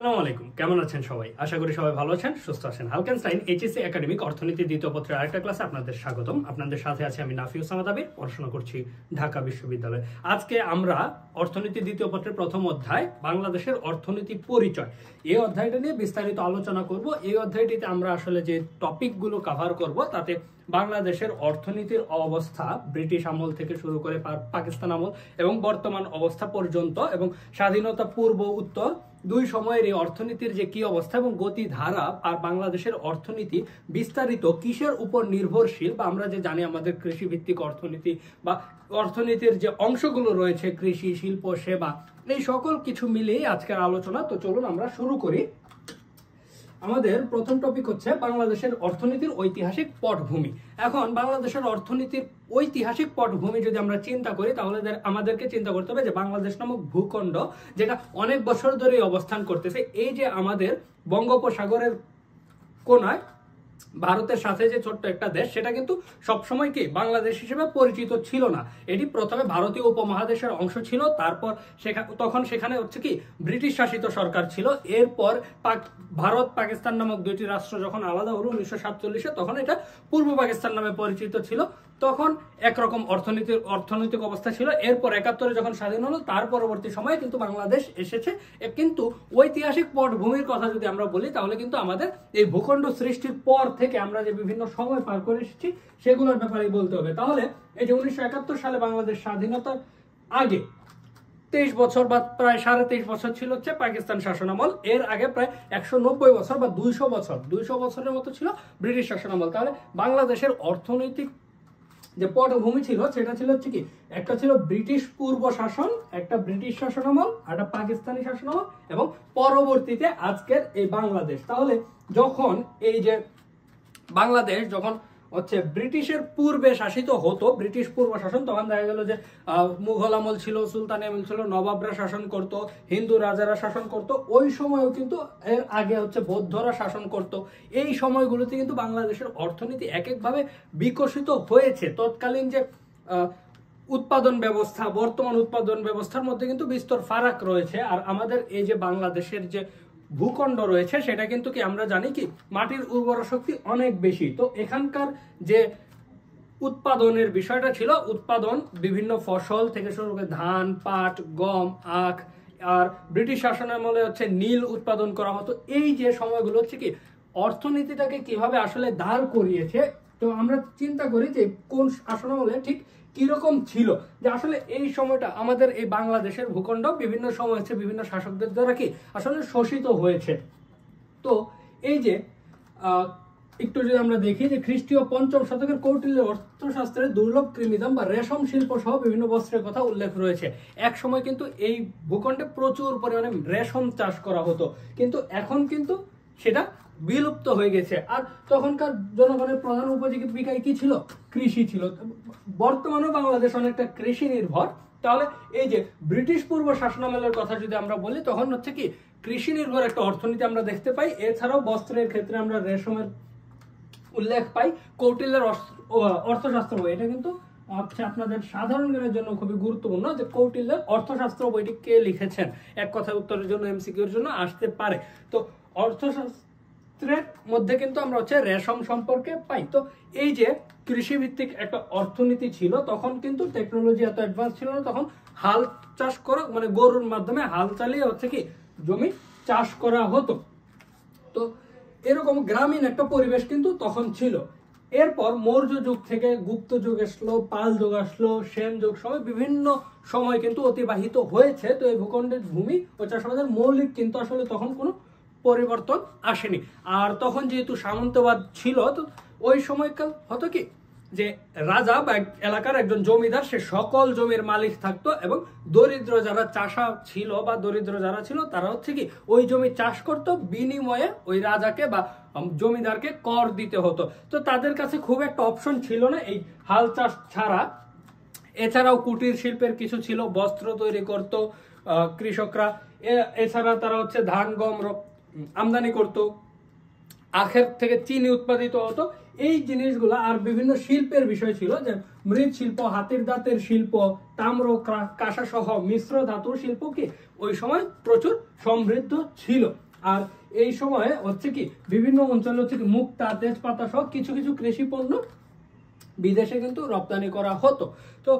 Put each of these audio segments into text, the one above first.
আসসালামু আলাইকুম, কেমন আছেন সবাই? আশা করি সবাই ভালো আছেন, সুস্থ আছেন। হালকেনস্টাইন এইচএসসি একাডেমিক অর্থনীতি দ্বিতীয় পত্রের আরেকটা ক্লাসে আপনাদের স্বাগতম। আপনাদের সাথে আছে আমি নাফিউস সামাদাবির, পড়াশোনা করছি ঢাকা বিশ্ববিদ্যালয়ে। আজকে আমরা অর্থনীতি দ্বিতীয় পত্রের প্রথম অধ্যায় বাংলাদেশের অর্থনীতি পরিচয়, এই অধ্যায়টা নিয়ে বিস্তারিত আলোচনা করব। এই অধ্যায়টিতে আমরা আসলে যে টপিকগুলো কভার করব তাতে বাংলাদেশের অর্থনীতির অবস্থা ব্রিটিশ আমল থেকে শুরু করে পাকিস্তান আমল এবং বর্তমান অবস্থা পর্যন্ত এবং স্বাধীনতা পূর্ব উত্তর দুই সময়ের এই অর্থনীতির যে কি অবস্থা এবং গতিধারা আর বাংলাদেশের অর্থনীতি বিস্তারিত কিসের উপর নির্ভরশীল, বা আমরা যে জানি আমাদের কৃষি ভিত্তিক অর্থনীতি বা অর্থনীতির যে অংশগুলো রয়েছে কৃষি, শিল্প, সেবা, এই সকল কিছু মিলিয়ে আজকের আলোচনা। তো চলুন আমরা শুরু করি। আমাদের প্রথম টপিক হচ্ছে বাংলাদেশের অর্থনীতির ঐতিহাসিক পটভূমি। এখন বাংলাদেশের অর্থনীতির ঐতিহাসিক পটভূমি যদি আমরা চিন্তা করি তাহলে আমাদেরকে চিন্তা করতে হবে যে বাংলাদেশ নামক ভূখণ্ড যেটা অনেক বছর ধরে অবস্থান করতেছে, এই যে আমাদের বঙ্গোপসাগরের কোনায় ভারতের সাথে যে ছোট্ট একটা দেশ, সেটা কিন্তু সবসময় কি বাংলাদেশ হিসেবে পরিচিত ছিল না। এটি প্রথমে ভারতীয় উপমহাদেশের অংশ ছিল, তারপর তখন সেখানে হচ্ছে কি ব্রিটিশ শাসিত সরকার ছিল। এরপর ভারত পাকিস্তান নামক দুইটি রাষ্ট্র যখন আলাদা হলো 1947-এ, তখন এটা পূর্ব পাকিস্তান নামে পরিচিত ছিল। তখন একরকম অর্থনৈতিক অবস্থা ছিল। এরপর 71-এ যখন স্বাধীন হলো তার পরবর্তী সময়ে কিন্তু বাংলাদেশ এসেছে। কিন্তু ঐতিহাসিক পটভূমির কথা যদি আমরা বলি তাহলে কিন্তু আমাদের এই ভূখণ্ড সৃষ্টির পর থেকে আমরা যে বিভিন্ন সময় পার করে এসেছি সেগুলোর ব্যাপারে বলতে হবে। তাহলে এই যে 1971 সালে বাংলাদেশ স্বাধীনতার আগে 23 বছর বা প্রায় 23.5 বছর ছিল হচ্ছে পাকিস্তান শাসনামল। এর আগে প্রায় 190 বছর বা 200 বছরের মতো ছিল ব্রিটিশ শাসনামল। তাহলে বাংলাদেশের অর্থনৈতিক যে পটভূমি ছিল সেটা ছিল হচ্ছে কি, একটা ছিল ব্রিটিশ পূর্ব শাসন, একটা ব্রিটিশ শাসনামল, একটা পাকিস্তানি শাসনামল এবং পরবর্তীতে আজকের এই বাংলাদেশ। তাহলে যখন এই যে বাংলাদেশ যখন হচ্ছে ব্রিটিশের পূর্বে শাসিত হতো, ব্রিটিশ পূর্ব শাসন, তখন দেখা গেল যে মুঘল আমল ছিল, সুলতানি আমল ছিল, নবাবরা শাসন করত, হিন্দু রাজারা শাসন করত। ওই সময়ও কিন্তু এর আগে হচ্ছে বৌদ্ধরা শাসন করত। এই সময়গুলোতে কিন্তু বাংলাদেশের অর্থনীতি এক একভাবে বিকশিত হয়েছে। তৎকালীন যে উৎপাদন ব্যবস্থা, বর্তমান উৎপাদন ব্যবস্থার মধ্যে কিন্তু বিস্তর ফারাক রয়েছে। আর আমাদের এই যে বাংলাদেশের যে ভূখণ্ড রয়েছে সেটা কিন্তু কি আমরা জানি কি মাটির উর্বর শক্তি অনেক বেশি। তো এখানকার যে উৎপাদনের বিষয়টা ছিল, উৎপাদন বিভিন্ন ফসল থেকে শুরু করে ধান, পাট, গম, আখ, আর ব্রিটিশ শাসনের আমলে হচ্ছে নীল উৎপাদন করা হতো। এই যে সময়গুলো হচ্ছে কি অর্থনীতিটাকে কিভাবে আসলে দাঁড় করিয়েছে। তো আমরা চিন্তা করি যে কোন শাসনামলে ঠিক কিরকম ছিল, যে আসলে এই সময়টা আমাদের এই বাংলাদেশের ভূখণ্ড বিভিন্ন সময় হচ্ছে বিভিন্ন শাসকদের দ্বারা কি আসলে শোষিত হয়েছে। তো এই যে একটু যদি আমরা দেখি যে খ্রিস্টীয় 5ম শতকের কৌটিল্যের অর্থশাস্ত্রে দুর্লভ কৃমিদাম বা রেশম শিল্প সহ বিভিন্ন বস্ত্রের কথা উল্লেখ রয়েছে। এক সময় কিন্তু এই ভূখণ্ডে প্রচুর পরিমাণে রেশম চাষ করা হতো, কিন্তু এখন কিন্তু সেটা বিলুপ্ত হয়ে গেছে। আর তখনকার জনগণের প্রধান উপজীবিকা কি ছিল? কৃষি ছিল। বর্তমানেও বাংলাদেশ অনেকটা কৃষি নির্ভর। তাহলে এই যে ব্রিটিশ পূর্ব শাসনামলের কথা যদি আমরা বলি তখন হচ্ছে কি কৃষি নির্ভর একটা অর্থনীতি আমরা দেখতে পাই। এছাড়াও বস্ত্রের ক্ষেত্রে আমরা রেশমের উল্লেখ পাই। কৌটিল্যের অর্থশাস্ত্র বই, এটা কিন্তু হচ্ছে আপনাদের সাধারণ জ্ঞানের জন্য খুবই গুরুত্বপূর্ণ যে কৌটিল্যের অর্থশাস্ত্র বইটি কে লিখেছেন, এক কথায় উত্তরের জন্য এমসিকিউর জন্য আসতে পারে। তো অর্থশাস্ত্রের মধ্যে কিন্তু আমরা হচ্ছে রেশম সম্পর্কে পাই। তো এই যে কৃষি ভিত্তিক একটা অর্থনীতি ছিল, তখন কিন্তু টেকনোলজি এত অ্যাডভান্স ছিল না। তখন হাল চাষ করা মানে গরুর মাধ্যমে হাল চালিয়ে হচ্ছে কি জমি চাষ করা হতো। তো এরকম গ্রামীণ একটা পরিবেশ কিন্তু তখন ছিল। এরপর মৌর্য যুগ থেকে গুপ্ত যুগ আসলো, পাল যুগ আসলো, সেন যুগ সহ বিভিন্ন সময় কিন্তু অতিবাহিত হয়েছে। তো এই ভূখণ্ডের ভূমি ও চাষাবাদের মৌলিক কিন্তু আসলে তখন কোনো পরিবর্তন আসেনি। আর তখন যেহেতু সামন্তবাদ ছিল, তো ওই সময়কাল হতো কি যে রাজা বা এলাকার একজন জমিদার সে সকল জমির মালিক থাকতো এবং দরিদ্র যারা চাষা ছিল বা দরিদ্র যারা ছিল তারা হচ্ছে কি ওই জমি চাষ করতো, বিনিময়ে ওই রাজাকে বা জমিদারকে কর দিতে হতো। তো তাদের কাছে খুব একটা অপশন ছিল না এই হাল চাষ ছাড়া। এছাড়াও কুটির শিল্পের কিছু ছিল, বস্ত্র তৈরি করত কৃষকরা। এছাড়া তারা হচ্ছে ধান, গম আমদানি করত, আখের থেকে চিনি উৎপাদিত হতো। এই জিনিসগুলো আর বিভিন্ন শিল্পের বিষয় ছিল, যে মৃৎশিল্প, হাতের দাঁতের শিল্প, তাম্র, কাঁসা সহ মিশ্র ধাতুর শিল্প কি ওই সময় প্রচুর সমৃদ্ধ ছিল। আর এই সময়ে হচ্ছে কি বিভিন্ন অঞ্চলে হচ্ছে কি মুক্তা, তেজপাতা সহ কিছু কিছু কৃষি পণ্য বিদেশে কিন্তু রপ্তানি করা হতো। তো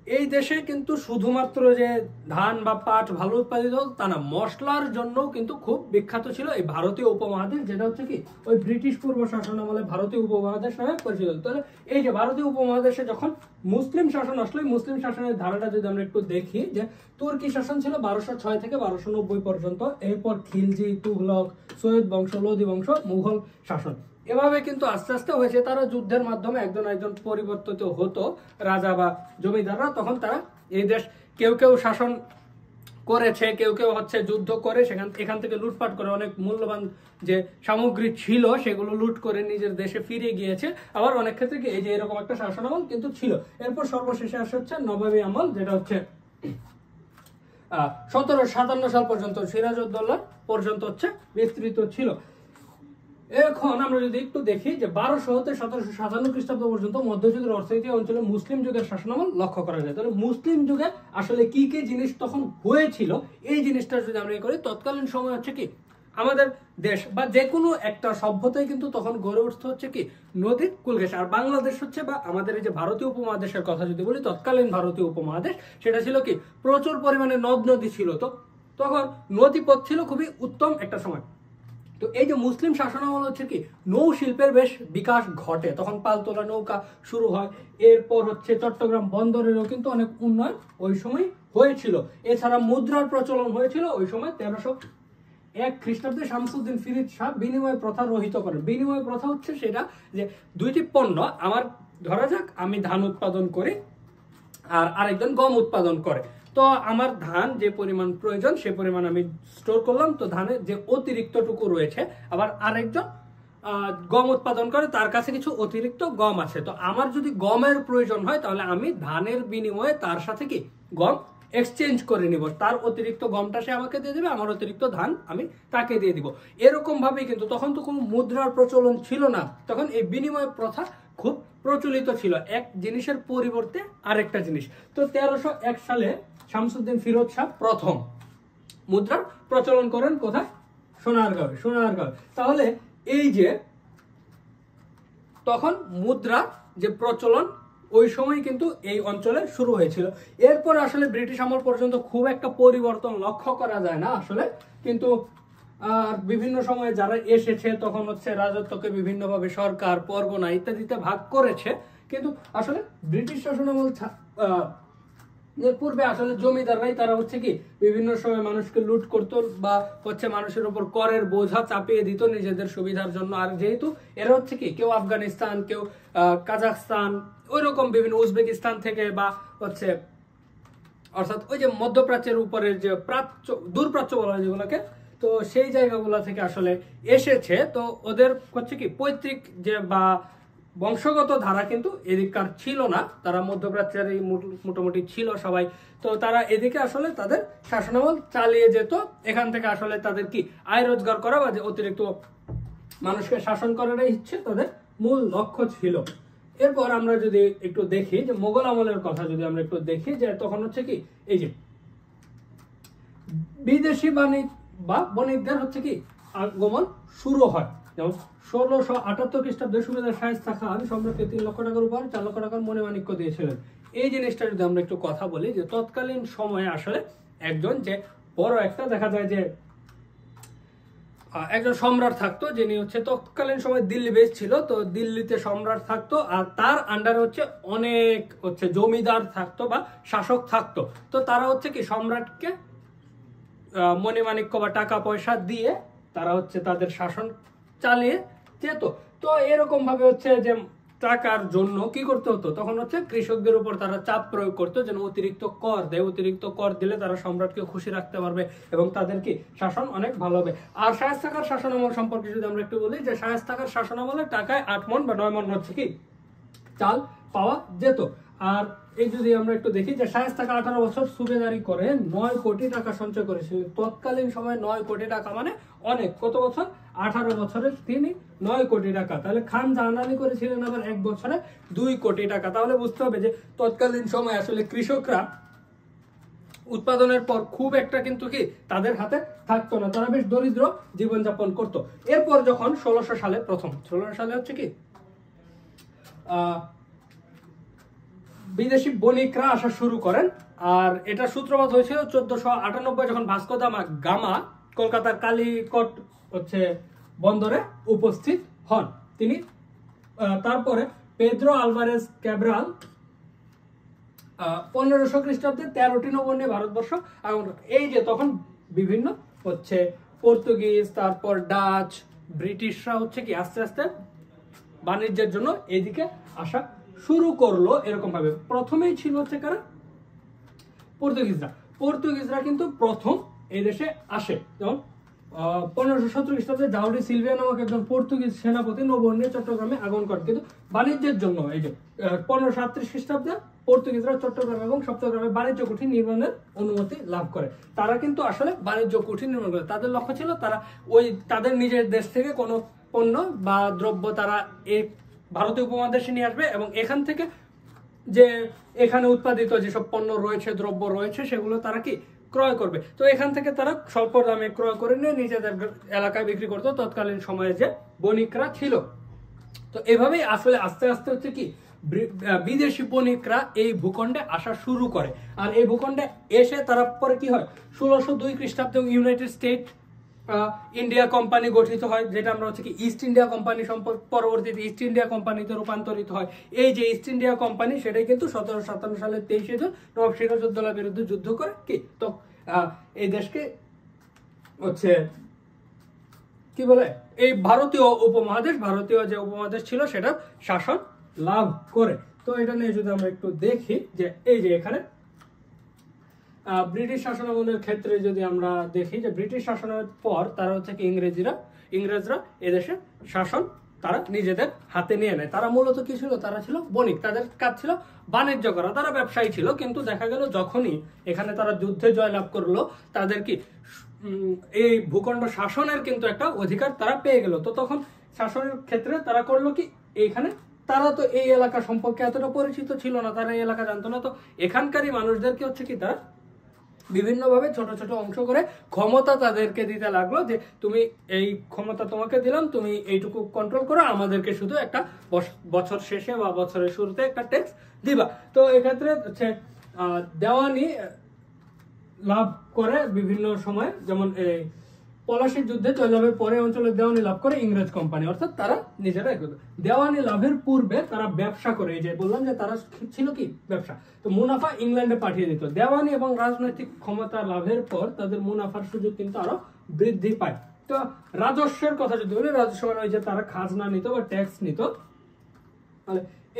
এই দেশে কিন্তু শুধুমাত্র যে ধান বা পাট ভালো উৎপাদিত হতো তা না, মশলার জন্য কিন্তু খুব বিখ্যাত ছিল এই ভারতীয় উপমহাদেশ, যেটা হচ্ছে কি ওই ব্রিটিশ পূর্ব শাসন আমলে ভারতীয় উপমহাদেশ নামে পরিচিত। তাহলে এই যে ভারতীয় উপমহাদেশে যখন মুসলিম শাসন আসলো, মুসলিম শাসনের ধারাটা যদি আমরা একটু দেখি, যে তুর্কি শাসন ছিল 1206 থেকে 1290 পর্যন্ত, এরপর খিলজি, তুগলক, সৈয়দ বংশ, লোদি বংশ, মুঘল শাসন। এভাবে কিন্তু আস্তে আস্তে হয়েছে, তারা যুদ্ধের মাধ্যমে একজন একজন পরিবর্তিত হতো রাজা বা জমিদাররা। তখন তারা এই দেশ কেউ কেউ শাসন করেছে, কেউ কেউ হচ্ছে যুদ্ধ করে এখান থেকে লুটপাট করে অনেক মূল্যবান যে সামগ্রী ছিল সেগুলো লুট করে নিজের দেশে ফিরে গিয়েছে। আবার অনেক ক্ষেত্রে কি এই যে এরকম একটা শাসন আমল কিন্তু ছিল। এরপর সর্বশেষে আসে হচ্ছে নবাবী আমল, যেটা হচ্ছে 1757 সাল পর্যন্ত সিরাজউদ্দৌলা পর্যন্ত হচ্ছে বিস্তৃত ছিল। এখন আমরা যদি একটু দেখি যে 1200 হতে 1757 খ্রিস্টাব্দ পর্যন্ত মধ্যযুগের অর্থনীতি অঞ্চলে মুসলিম যুগের শাসনামল লক্ষ্য করা যায়। তাহলে মুসলিম যুগে আসলে কি কি জিনিস তখন হয়েছিল, এই জিনিসটা যদি আমরা করি, তৎকালীন সময় হচ্ছে কি আমাদের দেশ বা যে কোনো একটা সভ্যতাই কিন্তু তখন গড়ে উঠতে হচ্ছে কি নদীর কূলঘেঁষে। আর বাংলাদেশ হচ্ছে বা আমাদের এই যে ভারতীয় উপমহাদেশের কথা যদি বলি, তৎকালীন ভারতীয় উপমহাদেশ সেটা ছিল কি প্রচুর পরিমাণে নদ নদী ছিল। তো তখন নদীপথ ছিল খুবই উত্তম একটা সময়। তো এই যে মুসলিম শাসনামল হচ্ছে কি নৌ শিল্পের বেশ বিকাশ ঘটে, তখন পালতোলা নৌকা শুরু হয়। এরপর হচ্ছে চট্টগ্রাম বন্দরেরও কিন্তু অনেক উন্নয়ন ওই সময় হয়েছিল। এছাড়া মুদ্রার প্রচলন হয়েছিল ওই সময়। 1301 খ্রিস্টাব্দে শামসুদ্দিন ফিরিদ শাহ বিনিময় প্রথা রহিত করেন। বিনিময় প্রথা হচ্ছে সেটা যে দুইটি পণ্য, আমার ধরা যাক আমি ধান উৎপাদন করি আর আরেকজন গম উৎপাদন করে, তো আমার ধান যে পরিমাণ প্রয়োজন সে পরিমাণ আমি স্টোর করলাম, তো ধানের যে অতিরিক্তটুকু রয়েছে আবার আরেকজন গম উৎপাদন করে, তার কাছে কিছু অতিরিক্ত গম আছে, তো আমার যদি গমের প্রয়োজন হয় তাহলে আমি ধানের বিনিময়ে তার সাথে কি গম এক্সচেঞ্জ করে নিব, তার অতিরিক্ত গমটা সে আমাকে দিয়ে দেবে, আমার অতিরিক্ত ধান আমি তাকে দিয়ে দিব। এরকম ভাবে কিন্তু তখন তো কোনো মুদ্রার প্রচলন ছিল না, তখন এই বিনিময় প্রথা খুব প্রচলিত ছিল, এক জিনিসের পরিবর্তে আরেকটা জিনিস। তো 1301 সালে শামসুদ্দিন ফিরোজ শাহ প্রথম মুদ্রার প্রচলন করেন কোথায়? সোনারগাঁও। তাহলে এই যে তখন মুদ্রা যে প্রচলন ওই সময় কিন্তু এই অঞ্চলে শুরু হয়েছিল। এরপর আসলে ব্রিটিশ আমল পর্যন্ত খুব একটা পরিবর্তন লক্ষ্য করা যায় না আসলে, কিন্তু বিভিন্ন সময়ে যারা এসেছে তখন হচ্ছে রাজত্বকে বিভিন্নভাবে সরকার, পরগনা ইত্যাদিতে ভাগ করেছে, কিন্তু আসলে ব্রিটিশ শাসনামল এর পূর্বে আসলে জমিদাররাই তারা হচ্ছে কি বিভিন্ন সময় মানুষকে লুট করতো বা হচ্ছে মানুষের উপর করের বোঝা চাপিয়ে দিত নিজেদের সুবিধার জন্য। আর যেহেতু এরা হচ্ছে কি কেউ আফগানিস্তান, কেউ কাজাখস্তান, ওইরকম বিভিন্ন উজবেকিস্তান থেকে বা হচ্ছে অর্থাৎ ওই যে মধ্যপ্রাচ্যের উপরের যে প্রাচ্য, দূরপ্রাচ্য বলা হয় যেগুলোকে, তো সেই জায়গাগুলো থেকে আসলে এসেছে। তো ওদের হচ্ছে কি পৈতৃক যে বা বংশগত ধারা কিন্তু এদিককার ছিল না, তারা মধ্যপ্রাচ্যের মোটামুটি ছিল সবাই। তো তারা এদিকে আসলে তাদের শাসনামল চালিয়ে যেত, এখান থেকে আসলে তাদের কি আয় রোজগার করা বা যে অতিরিক্ত মানুষকে শাসন করাটাই হচ্ছে তাদের মূল লক্ষ্য ছিল। এরপর আমরা যদি একটু দেখি যে মোগল আমলের কথা যদি আমরা একটু দেখি, যে তখন হচ্ছে কি এই যে বিদেশি বাণিজ্য বা বণিকদের হচ্ছে কি আগমন শুরু হয়। যেমন 1678 খ্রিস্টাব্দে সুবেদার শায়েস্তা খান সম্রাটকে 3 লক্ষ টাকার উপর 4 লক্ষ টাকার মণিমাণিক্য দিয়েছিলেন। এই জিনিসটা যদি আমরা একটু কথা বলি, যে তৎকালীন সময়ে আসলে একজন যে বড় একটা দেখা যায় যে একজন সম্রাট থাকতো, যিনি হচ্ছে তৎকালীন সময় দিল্লি বেস ছিল, তো দিল্লিতে সম্রাট থাকতো আর তার আন্ডারে হচ্ছে অনেক হচ্ছে জমিদার থাকতো বা শাসক থাকতো। তো তারা হচ্ছে কি সম্রাটকে মণিমাণিক্য বা টাকা পয়সা দিয়ে তারা হচ্ছে তাদের শাসন চালিয়ে যেত। তো এরকম ভাবে হচ্ছে যে টাকার জন্য কি করতে হতো, তখন হচ্ছে কৃষকদের উপর তারা চাপ প্রয়োগ করতো যেন অতিরিক্ত কর দেয়, অতিরিক্ত কর দিলে তারা সম্রাটকে খুশি রাখতে পারবে এবং তাদের কি শাসন অনেক ভালো হবে। আর শায়েস্তা খাঁর শাসনামল সম্পর্কে যদি আমরা একটু বলি, যে শায়েস্তা খাঁর শাসনামলে টাকায় 8 মণ বা 9 মণ হচ্ছে কি চাল পাওয়া যেত। আর এই যদি আমরা একটু দেখি যে শায়েস্তা খাঁ 18 বছর সুবেদারি করে 9 কোটি টাকা সঞ্চয় করেছিলেন। তৎকালীন সময় 9 কোটি টাকা মানে অনেক, কত বছর? 18 বছরে তিনি 9 কোটি টাকা। তাহলে খান জার্নালি করেছিলেন আবার 1 বছরে 2 কোটি টাকা। তাহলে বুঝতে হবে যে তৎকালীন সময় আসলে কৃষকরা উৎপাদনের পর খুব একটা কিন্তু কি তাদের হাতে থাকতো না, তারা বেশ দরিদ্র জীবনযাপন করত। এরপর যখন 1600 সালে প্রথম 1600 সালে হচ্ছে কি বিদেশি বণিকরা আসা শুরু করেন। আর এটা সূত্রপাত হয়েছিল 1498 যখন ভাস্কো দা গামা কলকাতার কালিকট হচ্ছে বন্দরে উপস্থিত হন। তিনি তারপরে পেদ্রো আলভারেজ ক্যাব্রাল 1500 খ্রিস্টাব্দে 13টি নৌবহর নিয়ে ভারতবর্ষ আগমন। এই যে তখন বিভিন্ন হচ্ছে পর্তুগিজ, তারপর ডাচ, ব্রিটিশরা হচ্ছে কি আস্তে আস্তে বাণিজ্যের জন্য এইদিকে আসা শুরু করলো। এরকম ভাবে প্রথমেই ছিল হচ্ছে কারা, পর্তুগিজরা কিন্তু প্রথম এই দেশে আসে। যেমন 1517 খ্রিস্টাব্দে জাউডি সিলভিয়া নামক একজন পর্তুগিজ সেনাপতি নৌবহর নিয়ে চট্টগ্রামে আগমন করেন, কিন্তু বাণিজ্যের জন্য। এই যে 1538 খ্রিস্টাব্দে পর্তুগিজরা চট্টগ্রাম এবং সপ্তগ্রামে বাণিজ্য কুঠি নির্মাণের অনুমতি লাভ করে। তারা কিন্তু আসলে বাণিজ্য কুঠি নির্মাণ করে, তাদের লক্ষ্য ছিল তারা ওই তাদের নিজের দেশ থেকে কোনো পণ্য বা দ্রব্য তারা এই ভারতীয় উপমহাদেশে নিয়ে আসবে এবং এখান থেকে যে এখানে উৎপাদিত যেসব পণ্য রয়েছে, দ্রব্য রয়েছে, সেগুলো তারা কি ক্রয় করবে। তো এখান থেকে তারা স্বল্প দামে ক্রয় করে নিয়ে নিজেদের এলাকায় বিক্রি করতো তৎকালীন সময়ে যে বণিকরা ছিল। তো এভাবেই আসলে আস্তে আস্তে হচ্ছে কি বিদেশি বণিকরা এই ভূখণ্ডে আসা শুরু করে। আর এই ভূখণ্ডে এসে তারা পরে কি হয়, 1602 খ্রিস্টাব্দে ইউনাইটেড স্টেট ইন্ডিয়া কোম্পানি গঠিত হয়, যেটা আমরা হচ্ছে কি ইস্ট ইন্ডিয়া কোম্পানি পরবর্তীতে ইস্ট ইন্ডিয়া কোম্পানিতে রূপান্তরিত হয়। এই যে ইস্ট ইন্ডিয়া কোম্পানি, সেটাই কিন্তু 1757 সালের 23শে জুন নবাব সিরাজউদ্দৌলার বিরুদ্ধে যুদ্ধ করে কি তো এই দেশকে হচ্ছে কি বলে এই ভারতীয় যে উপমহাদেশ ছিল সেটা শাসন লাভ করে। তো এটা নিয়ে যদি আমরা একটু দেখি যে এই যে এখানে ব্রিটিশ শাসনামলের ক্ষেত্রে যদি আমরা দেখি যে ব্রিটিশ শাসনের পর তারা হচ্ছে কি ইংরেজরা এদেশে শাসন তারা নিজেদের হাতে নিয়ে নেয়। তারা মূলত কি ছিল, তারা ছিল বণিক, তাদের কাজ ছিল বাণিজ্য করা, তারা ব্যবসায়ী ছিল। কিন্তু দেখা গেল যখনই এখানে তারা যুদ্ধে জয়লাভ করলো, তাদের কি এই ভূখণ্ড শাসনের কিন্তু একটা অধিকার তারা পেয়ে গেল। তো তখন শাসনের ক্ষেত্রে তারা করলো কি, এইখানে তারা তো এই এলাকা সম্পর্কে এতটা পরিচিত ছিল না, তারা এই এলাকা জানতো না। তো এখানকারই মানুষদেরকে হচ্ছে কি তারা বিভিন্নভাবে ছোট ছোট অংশ করে ক্ষমতা তাদেরকে দিতে লাগলো, যে তুমি এই ক্ষমতা তোমাকে দিলাম, তুমি এইটুকু কন্ট্রোল করো, আমাদেরকে শুধু একটা বছর শেষে বা বছরের শুরুতে একটা ট্যাক্স দিবা। তো এক্ষেত্রে হচ্ছে দেওয়ানি লাভ করে বিভিন্ন সময়, যেমন এই পলাশীর যুদ্ধে জয়লাভের পরে অঞ্চলের দেওয়ানি লাভ করে ইংরেজ কোম্পানি, অর্থাৎ তারা নিজেরা দেওয়ানি লাভের পূর্বে তারা ব্যবসা করে, এই যে বললাম যে তারা ছিল কি ব্যবসা, তো মুনাফা ইংল্যান্ডে পাঠিয়ে দিত। দেওয়ানি এবং রাজনৈতিক ক্ষমতা লাভের পর তাদের মুনাফার সুযোগ কিন্তু আরো বৃদ্ধি পায়। তো রাজস্বের কথা যদি বলি, রাজস্ব মানে ওই যে তারা খাজনা নিত বা ট্যাক্স নিত।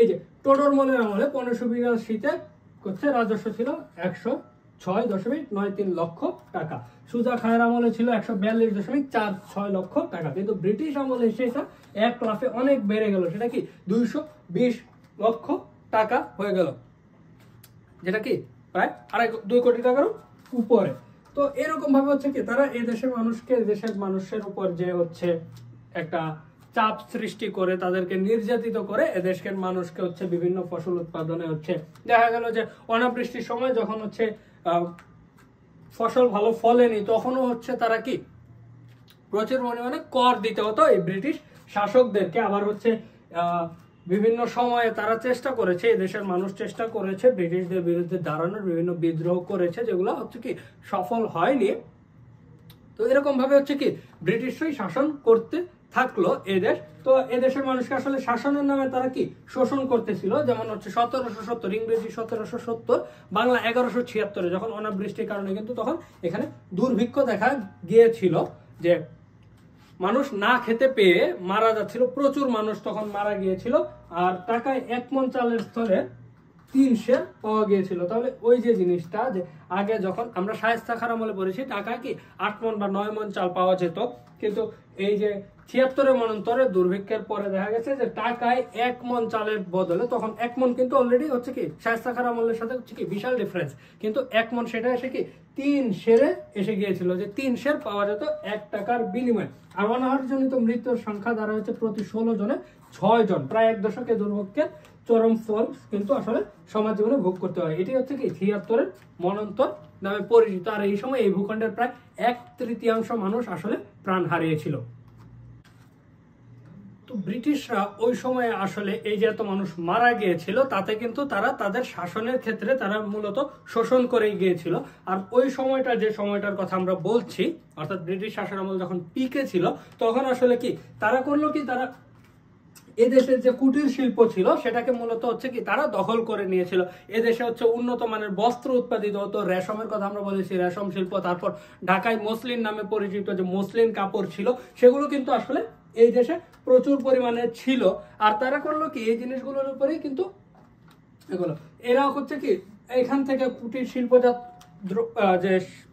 এই যে টোডরমলের আমলে 1582-তে হচ্ছে রাজস্ব ছিল 106.93 লক্ষ টাকা। সুজা খায়ের আমলে ছিল 142.46 লক্ষ টাকা। কিন্তু ব্রিটিশ আমলে এসে এটা এক লাফে অনেক বেড়ে গেল, সেটা কি 220 লক্ষ টাকা হয়ে গেল, যেটা কি প্রায় 2 কোটি টাকার উপরে। তো এরকম ভাবে হচ্ছে কি তারা এই দেশের মানুষের উপর যে হচ্ছে একটা চাপ সৃষ্টি করে, তাদেরকে নির্যাতিত করে এদেশের মানুষকে হচ্ছে বিভিন্ন ফসল উৎপাদনে হচ্ছে দেখা গেল যে অনাবৃষ্টির সময় যখন হচ্ছে ফসল ভালো ফলেনি, তখনও হচ্ছে তারা কি প্রচুর পরিমাণে কর দিতে হতো এই ব্রিটিশ শাসকদেরকে। আবার হচ্ছে বিভিন্ন সময়ে তারা চেষ্টা করেছে, এই দেশের মানুষ চেষ্টা করেছে ব্রিটিশদের বিরুদ্ধে দাঁড়ানোর, বিভিন্ন বিদ্রোহ করেছে, যেগুলো হচ্ছে কি সফল হয়নি। তো এরকম ভাবে হচ্ছে কি ব্রিটিশরাই শাসন করতে থাকলো এদেশ। তো এদেশের মানুষকে আসলে শাসনের নামে তারা কি শোষণ করতেছিল। যেমন হচ্ছে 1770, ইংরেজি 1770, বাংলা 1176, যখন অনাবৃষ্টির কারণে কিন্তু তখন এখানে দুর্ভিক্ষ দেখা গিয়েছিল, যে মানুষ না খেতে পেয়ে মারা যাচ্ছিল, প্রচুর মানুষ তখন মারা গিয়েছিল। আর টাকায় 1 মণ চালের স্থলে 3 সের পাওয়া গিয়েছিল। তাহলে ওই যে জিনিসটা, যে আগে যখন আমরা শায়েস্তা খাঁর আমলে পড়েছি, টাকায় কি 8 মণ বা 9 মণ চাল পাওয়া যেত, কিন্তু এই যে 76 মন্বন্তরে দুর্ভিক্ষের পরে দেখা গেছে যে টাকায় 1 মণ চালের বদলে, তখন 1 মণ কিন্তু অলরেডি হচ্ছে কি শায়েস্তা খাঁর আমলের সাথে হচ্ছে কি বিশাল ডিফারেন্স, কিন্তু 1 মণ সেটা এসে কি 3 সেরে এসে গিয়েছিল, যে 3 সের পাওয়া যেত 1 টাকার বিনিময়ে। আর অনাহারজনিত মৃত্যুর সংখ্যা দ্বারা হচ্ছে প্রতি 16 জনে 6 জন, প্রায় 1 দশকে দুর্ভিক্ষের চরম ফল কিন্তু আসলে সমাজ জীবনে ভোগ করতে হয়। এটি হচ্ছে কি 76-এর মন্বন্তর নামে পরিচিত। আর এই সময় এই ভূখণ্ডের প্রায় 1/3 মানুষ আসলে প্রাণ হারিয়েছিল। তো ব্রিটিশরা ওই সময়ে আসলে এই যে এত মানুষ মারা গিয়েছিল তাতে কিন্তু তারা তাদের শাসনের ক্ষেত্রে তারা মূলত শোষণ করে গিয়েছিল। আর ওই সময়টা যে সময়টার কথা আমরা বলছি, অর্থাৎ ব্রিটিশ শাসন আমল যখন পিকে ছিল, তখন আসলে কি তারা করলো কি, তারা এদেশের যে কুটির শিল্প ছিল সেটাকে মূলত হচ্ছে কি তারা দখল করে নিয়েছিল। এদেশে হচ্ছে উন্নত মানের বস্ত্র উৎপাদিত হতো, রেশমের কথা আমরা বলেছি, রেশম শিল্প, তারপর ঢাকায় মসলিন নামে পরিচিত যে মসলিন কাপড় ছিল সেগুলো কিন্তু আসলে এই দেশে প্রচুর পরিমাণে ছিল। আর তারা করলো কি এই জিনিসগুলোর উপরেই কিন্তু এগুলো এরা হচ্ছে কি এখান থেকে কুটির শিল্পজাত যে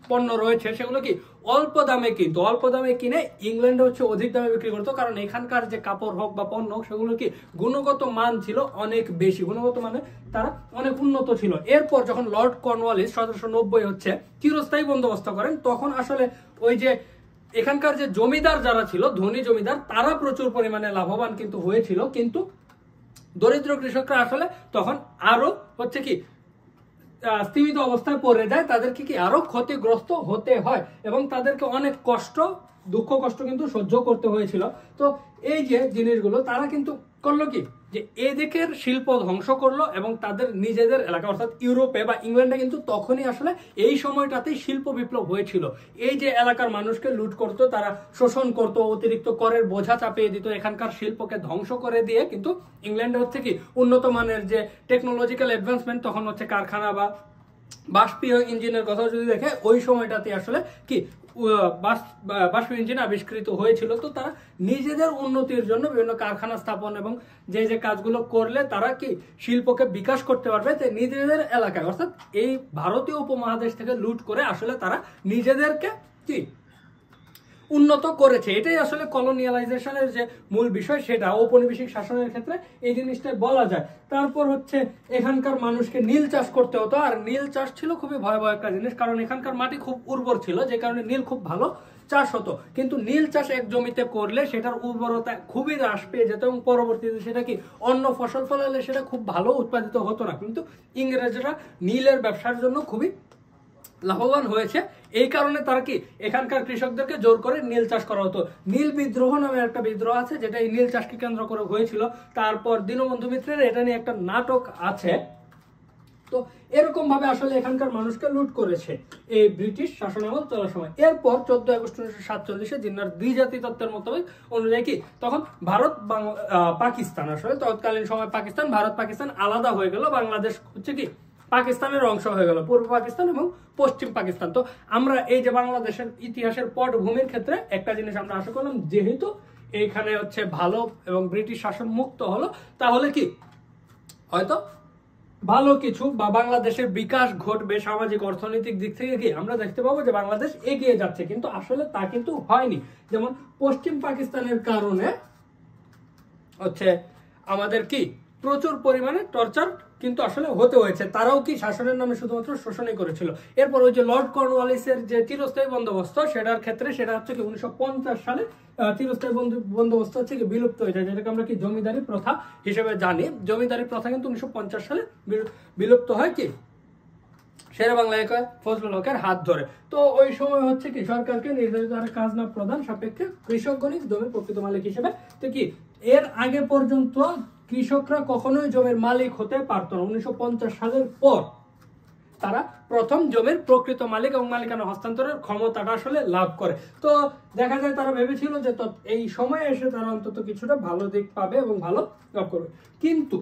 পণ্য রয়েছে সেগুলো কি অল্প দামে কিনতো, অল্প দামে কিনে ইংল্যান্ডে হচ্ছে অধিক দামে বিক্রি করতো, কারণ এখানকার যে কাপড় হোক বা পণ্য হোক সেগুলো কি গুণগত মান ছিল অনেক বেশি, গুণগত মানে তারা অনেক উন্নত ছিল। এরপর যখন লর্ড কর্নওয়ালিস 1790 হচ্ছে চিরস্থায়ী বন্দোবস্ত করেন, তখন আসলে ওই যে এখানকার যে জমিদার যারা ছিল, ধনী জমিদার, তারা প্রচুর পরিমাণে লাভবান কিন্তু হয়েছিল, কিন্তু দরিদ্র কৃষকরা আসলে তখন আরো হচ্ছে কি স্থিমিত অবস্থায় পড়ে যায়, তাদেরকে কি আরো ক্ষতিগ্রস্ত হতে হয় এবং তাদেরকে অনেক কষ্ট, দুঃখ কষ্ট কিন্তু সহ্য করতে হয়েছিল। তো এই যে জিনিসগুলো তারা কিন্তু করলো কি যে এদিকের শিল্প ধ্বংস করলো এবং তাদের নিজেদের এলাকা অর্থাৎ ইউরোপে বা ইংল্যান্ডে কিন্তু তখনই আসলে এই সময়টাতেই শিল্প বিপ্লব হয়েছিল। এই যে এলাকার মানুষকে লুট করতো, তারা শোষণ করতো, অতিরিক্ত করের বোঝা চাপিয়ে দিত, এখানকার শিল্পকে ধ্বংস করে দিয়ে কিন্তু ইংল্যান্ডে হচ্ছে কি উন্নত মানের যে টেকনোলজিক্যাল অ্যাডভান্সমেন্ট, তখন হচ্ছে কারখানা বা বাষ্পীয় ইঞ্জিনের কথা যদি দেখে ওই সময়টাতে আসলে কি বাষ্পীয় ইঞ্জিন আবিষ্কৃত হয়েছিল। তো তারা নিজেদের উন্নতির জন্য বিভিন্ন কারখানা স্থাপন এবং যে যে কাজগুলো করলে তারা কি শিল্পকে বিকাশ করতে পারবে, তাই নিজেদের এলাকায় অর্থাৎ এই ভারতীয় উপমহাদেশ থেকে লুট করে আসলে তারা নিজেদেরকে কি উন্নত করেছে। এটাই আসলে কলোনিয়ালাইজেশনের যে মূল বিষয়, সেটা ঔপনিবেশিক শাসনের ক্ষেত্রে এই জিনিসটা বলা যায়। তারপর হচ্ছে এখানকার মানুষকে নীল চাষ করতে হতো, আর নীল চাষ ছিল খুবই ভয়াবহ একটা জিনিস, কারণ এখানকার মাটি খুব উর্বর ছিল, যে কারণে নীল খুব ভালো চাষ হতো। কিন্তু নীল চাষ এক জমিতে করলে সেটার উর্বরতা খুবই হ্রাস পেয়ে যেত এবং পরবর্তীতে সেটা কি অন্য ফসল ফলালে সেটা খুব ভালো উৎপাদিত হতো না। কিন্তু ইংরেজরা নীলের ব্যবসার জন্য খুবই লাভবান হয়েছে, এই কারণে তারা কি এখানকার কৃষকদেরকে জোর করে নীল চাষ করা হতো। নীল বিদ্রোহ নামে একটা বিদ্রোহ আছে যেটা এই নীল চাষকে কেন্দ্র করে হয়েছিল। তারপর দীনবন্ধু মিত্রের এটা নিয়ে একটা নাটক আছে। তো এরকম ভাবে আসলে এখানকার মানুষকে লুট করেছে এই ব্রিটিশ শাসনামল চলার সময়। এরপর 14 আগস্ট 1947 জিন্নার দ্বিজাতি তত্ত্বের মোতাবেক অনুযায়ী কি তখন ভারত পাকিস্তান, আসলে তৎকালীন সময় পাকিস্তান, ভারত পাকিস্তান আলাদা হয়ে গেল, বাংলাদেশ হচ্ছে কি পাকিস্তানের অংশ হয়ে গেল, পূর্ব পাকিস্তান এবং পশ্চিম পাকিস্তান। তো আমরা এই যে বাংলাদেশের ইতিহাসের পটভূমির ক্ষেত্রে একটা জিনিস আমরা আশা করলাম, যেহেতু এইখানে হচ্ছে ভালো এবং ব্রিটিশ শাসন মুক্ত হলো, তাহলে কি হয়তো ভালো কিছু বা বাংলাদেশের বিকাশ ঘটবে সামাজিক অর্থনৈতিক দিক থেকে, কি আমরা দেখতে পাবো যে বাংলাদেশ এগিয়ে যাচ্ছে। কিন্তু আসলে তা কিন্তু হয়নি। যেমন পশ্চিম পাকিস্তানের কারণে হচ্ছে আমাদের কি প্রচুর পরিমাণে টর্চার কিন্তু আসলে হতে হয়েছে, তারাও কি শাসনের নামে শুধুমাত্র শোষণই করেছিল। এরপর ওই যে লর্ড কর্নওয়ালিসের যে চিরস্থায়ী বন্দোবস্ত, সেটার ক্ষেত্রে সেটা হচ্ছে কি 1950 সালে চিরস্থায়ী বন্দোবস্ত হচ্ছে কি বিলুপ্ত হয়ে যায়, যেটাকে আমরা কি জমিদারি প্রথা হিসেবে জানি। জমিদারি প্রথা কিন্তু 1950 সালে বিলুপ্ত হয় কি শেরে বাংলা ফজলুল হকের হাত ধরে। তো ওই সময় হচ্ছে কি সরকারকে নির্ধারিত হারে খাজনা প্রদান সাপেক্ষে কৃষকগণই জমির প্রকৃত মালিক হিসেবে, তো কি এর আগে পর্যন্ত কৃষকরা কখনোই জমির মালিক হতে পারতো না। 1950 সালের পর তারা প্রথম জমির প্রকৃত মালিক এবং মালিকানা হস্তান্তরের ক্ষমতাটা আসলে লাভ করে। তো দেখা যায় তারা ভেবেছিল যে এই সময়ে এসে তারা অন্তত কিছুটা ভালো দিক পাবে এবং ভালো লাভ করবে। কিন্তু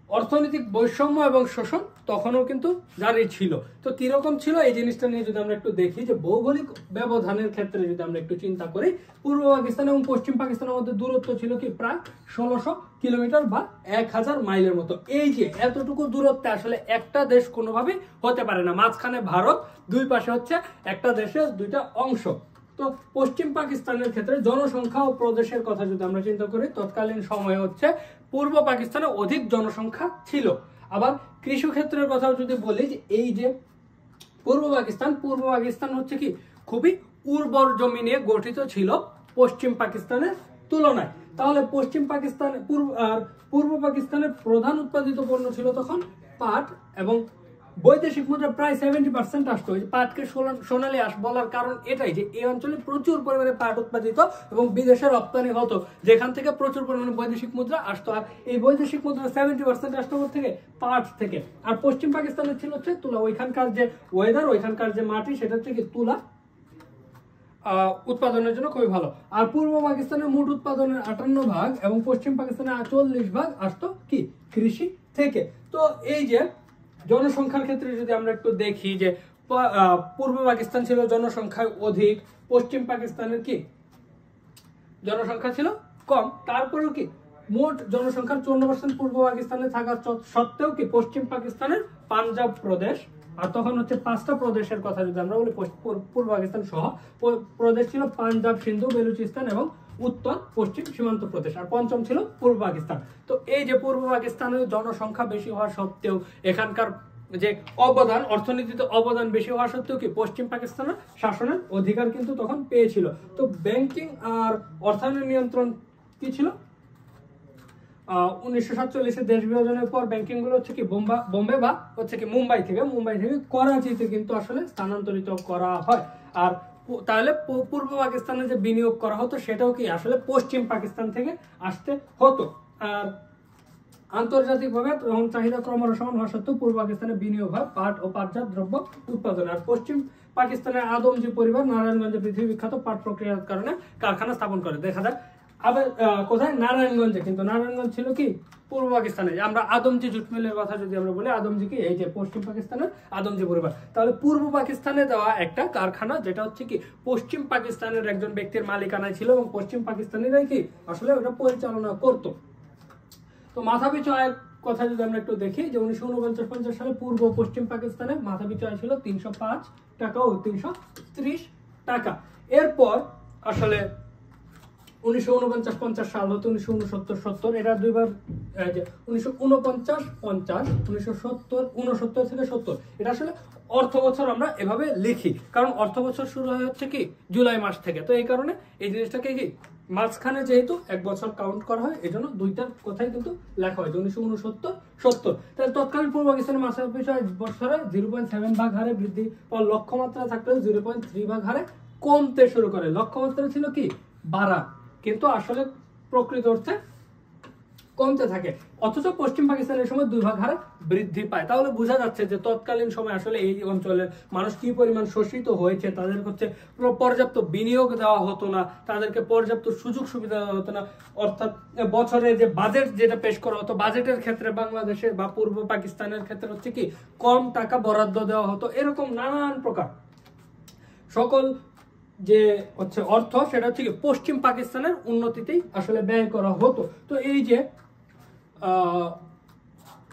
অর্থনৈতিক বৈষম্য এবং শোষণ তখনও কিন্তু জারি ছিল। তো কিরকম ছিল এই জিনিসটা নিয়ে যদি আমরা একটু দেখি, যে ভৌগোলিক ব্যবধানের ক্ষেত্রে যদি আমরা একটু চিন্তা করি, পূর্ব পাকিস্তান এবং পশ্চিম পাকিস্তানের মধ্যে দূরত্ব ছিল কি প্রায় 1600 কিলোমিটার বা 1000 মাইলের মতো। এই যে এতটুকু দূরত্বে আসলে একটা দেশ কোনোভাবেই হতে পারে না, মাঝখানে ভারত, দুই পাশে হচ্ছে একটা দেশের দুইটা অংশ। তো পশ্চিম পাকিস্তানের ক্ষেত্রে জনসংখ্যা ও প্রদেশের কথা যদি আমরা চিন্তা করি, তৎকালীন সময়ে হচ্ছে পূর্ব পাকিস্তানে অধিক জনসংখ্যা ছিল। আবার কৃষিক্ষেত্রের কথাও যদি বলি, যে এই যে পূর্ব পাকিস্তান হচ্ছে কি খুবই উর্বর জমি নিয়ে গঠিত ছিল পশ্চিম পাকিস্তানের তুলনায়। তাহলে পশ্চিম পাকিস্তান পূর্ব পাকিস্তানের প্রধান উৎপাদিত পণ্য ছিল তখন পাট এবং বৈদেশিক মুদ্রা প্রায় 70% আসতো। পাটকে সোনালী আঁশ বলার কারণ এটাই যে এই অঞ্চলে প্রচুর পরিমাণে পাট উৎপাদিত এবং বিদেশে রপ্তানি হতো, যেখান থেকে প্রচুর পরিমাণে বৈদেশিক মুদ্রা আসতো। আর এই বৈদেশিক মুদ্রা 70% আসতো থেকে পাট থেকে। আর পশ্চিম পাকিস্তানের ছিল হচ্ছে তুলা। ওইখানকার যে ওয়েদার, ওইখানকার যে মাটি, সেটা হচ্ছে কি তুলা উৎপাদনের জন্য খুবই ভালো। আর পূর্ব পাকিস্তানের মোট উৎপাদনের 58% এবং পশ্চিম পাকিস্তানের 40% আসতো কি কৃষি থেকে। তো এই যে জনসংখ্যার ক্ষেত্রে যদি আমরা একটু দেখি যে পূর্ব পাকিস্তান ছিল জনসংখ্যায় অধিক, পশ্চিম পাকিস্তানের কি জনসংখ্যা ছিল কম। তারপরেও কি মোট জনসংখ্যার 54% পূর্ব পাকিস্তানে থাকা সত্ত্বেও কি পশ্চিম পাকিস্তানের পাঞ্জাব প্রদেশ, আর তখন হচ্ছে 5টা প্রদেশের কথা যদি আমরা বলি পূর্ব পাকিস্তান সহ প্রদেশ ছিল পাঞ্জাব, সিন্ধু, বেলুচিস্তান এবং উত্তর পশ্চিম সীমান্ত প্রদেশ, আর পঞ্চম ছিল পূর্ব পাকিস্তান। তো এই যে পূর্ব পাকিস্তানের জনসংখ্যা বেশি হওয়া সত্ত্বেও এখানকার যে অবদান, অর্থনীতিতে অবদান বেশি হওয়া সত্ত্বেও কি পশ্চিম পাকিস্তানের শাসনের অধিকার কিন্তু তখন পেয়েছিল। তো ব্যাংকিং আর অর্থায়নের নিয়ন্ত্রণ কি ছিল? 1947 দেশ বিভাজনের পর ব্যাংকিং গুলো হচ্ছে কি বোম্বে বা হচ্ছে কি মুম্বাই থেকে করাচিতে কিন্তু আসলে স্থানান্তরিত করা হয়। আর তাহলে পূর্ব পাকিস্তানে যে বিনিয়োগ করা হতো সেটাও কি আসলে পশ্চিম পাকিস্তান থেকে আসতে হতো। আর আন্তর্জাতিকভাবে চাহিদা ক্রমশমান হওয়া সত্ত্বেও পূর্ব পাকিস্তানে বিনিয়োগ হয় পাট ও পাটজাত দ্রব্য উৎপাদন। আর পশ্চিম পাকিস্তানের আদমজি পরিবার নারায়ণগঞ্জে পৃথিবী বিখ্যাত পাট প্রক্রিয়ার কারণে কারখানা স্থাপন করে। দেখা যায় আবার কোথায়? নারায়ণগঞ্জে। কিন্তু নারায়ণগঞ্জ ছিল কি পূর্ব পাকিস্তানে। আমরা আদমজি জুট মিলের কথা যদি আমরা বলি, আদমজি কি এই যে পশ্চিম পাকিস্তানের আদমজি পরিবার। তাহলে পূর্ব পাকিস্তানে দেওয়া একটা কারখানা যেটা হচ্ছে কি পশ্চিম পাকিস্তানের একজন ব্যক্তির মালিকানায় ছিল এবং পশ্চিম পাকিস্তানিরাই কি আসলে ওটা পরিচালনা করতো। তো মাথাপিছু আয়ের কথা যদি আমরা একটু দেখি যে 1949-50 সালে পূর্ব পশ্চিম পাকিস্তানে মাথাপিছু আয় ছিল 305 টাকা ও 330 টাকা। এরপর আসলে 1949-50 সাল হতো 1969-70, এটা দুইবার 1949-50, 1970 থেকে 70, এটা আসলে অর্থ বছর আমরা এভাবে লিখি কারণ অর্থ বছর শুরু হয় হচ্ছে কি জুলাই মাস থেকে। তো এই কারণে এই জিনিসটাকে কি মাঝখানে যেহেতু এক বছর কাউন্ট করা হয়, এই জন্য দুইটার কথাই কিন্তু লেখা হয় 1969-70। তাহলে তৎকালীন পূর্ব পাকিস্তানের মাথাপিছু আয় বছরে 0.7 ভাগ হারে বৃদ্ধি পাওয়ার লক্ষ্যমাত্রা থাকলেও 0.3 ভাগ হারে কমতে শুরু করে। লক্ষ্যমাত্রা ছিল কি বাড়া, কিন্তু আসলে প্রকৃত অর্থে কমতে থাকে। অথচ পশ্চিম পাকিস্তানের সময় 2 ভাগ হারে বৃদ্ধি পায়। তাহলে বোঝা যাচ্ছে যে তৎকালীন সময় আসলে এই অঞ্চলের মানুষ কি পরিমাণ শোষিত হয়েছে। তাদের হচ্ছে পর্যাপ্ত বিনিয়োগ দেওয়া হতো না, তাদেরকে পর্যাপ্ত সুযোগ সুবিধা দেওয়া হতো না। অর্থাৎ বছরে যে বাজেট যেটা পেশ করা হতো, বাজেটের ক্ষেত্রে বাংলাদেশে বা পূর্ব পাকিস্তানের ক্ষেত্রে হচ্ছে কি কম টাকা বরাদ্দ দেওয়া হতো। এরকম নানান প্রকার সকল যে হচ্ছে অর্থ সেটা হচ্ছে কি পশ্চিম পাকিস্তানের উন্নতিতেই আসলে ব্যয় করা হতো। তো এই যে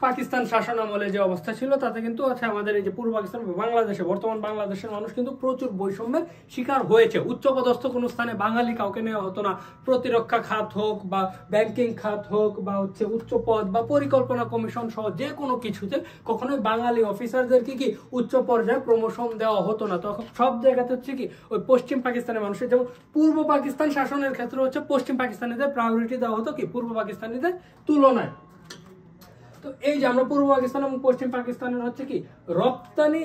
পাকিস্তান শাসন আমলে যে অবস্থা ছিল তাতে কিন্তু আছে আমাদের এই যে পূর্ব পাকিস্তান বাংলাদেশে, বর্তমান বাংলাদেশের মানুষ কিন্তু প্রচুর বৈষম্যের শিকার হয়েছে। উচ্চপদস্থ কোনো স্থানে বাঙালি কাউকে নেওয়া হতো না। প্রতিরক্ষা খাত হোক বা ব্যাংকিং খাত হোক বা হচ্ছে উচ্চ পদ বা পরিকল্পনা কমিশন সহ যে কোনো কিছুতে কখনোই বাঙালি অফিসারদেরকে কি উচ্চ পর্যায়ে প্রমোশন দেওয়া হতো না। তখন সব জায়গাতে হচ্ছে কি ওই পশ্চিম পাকিস্তানের মানুষের, যেমন পূর্ব পাকিস্তান শাসনের ক্ষেত্রে হচ্ছে পশ্চিম পাকিস্তানিদের প্রায়োরিটি দেওয়া হতো কি পূর্ব পাকিস্তানিদের তুলনায়। তো এই যে আমরা পূর্ব পাকিস্তান এবং পশ্চিম পাকিস্তানের হচ্ছে কি রপ্তানি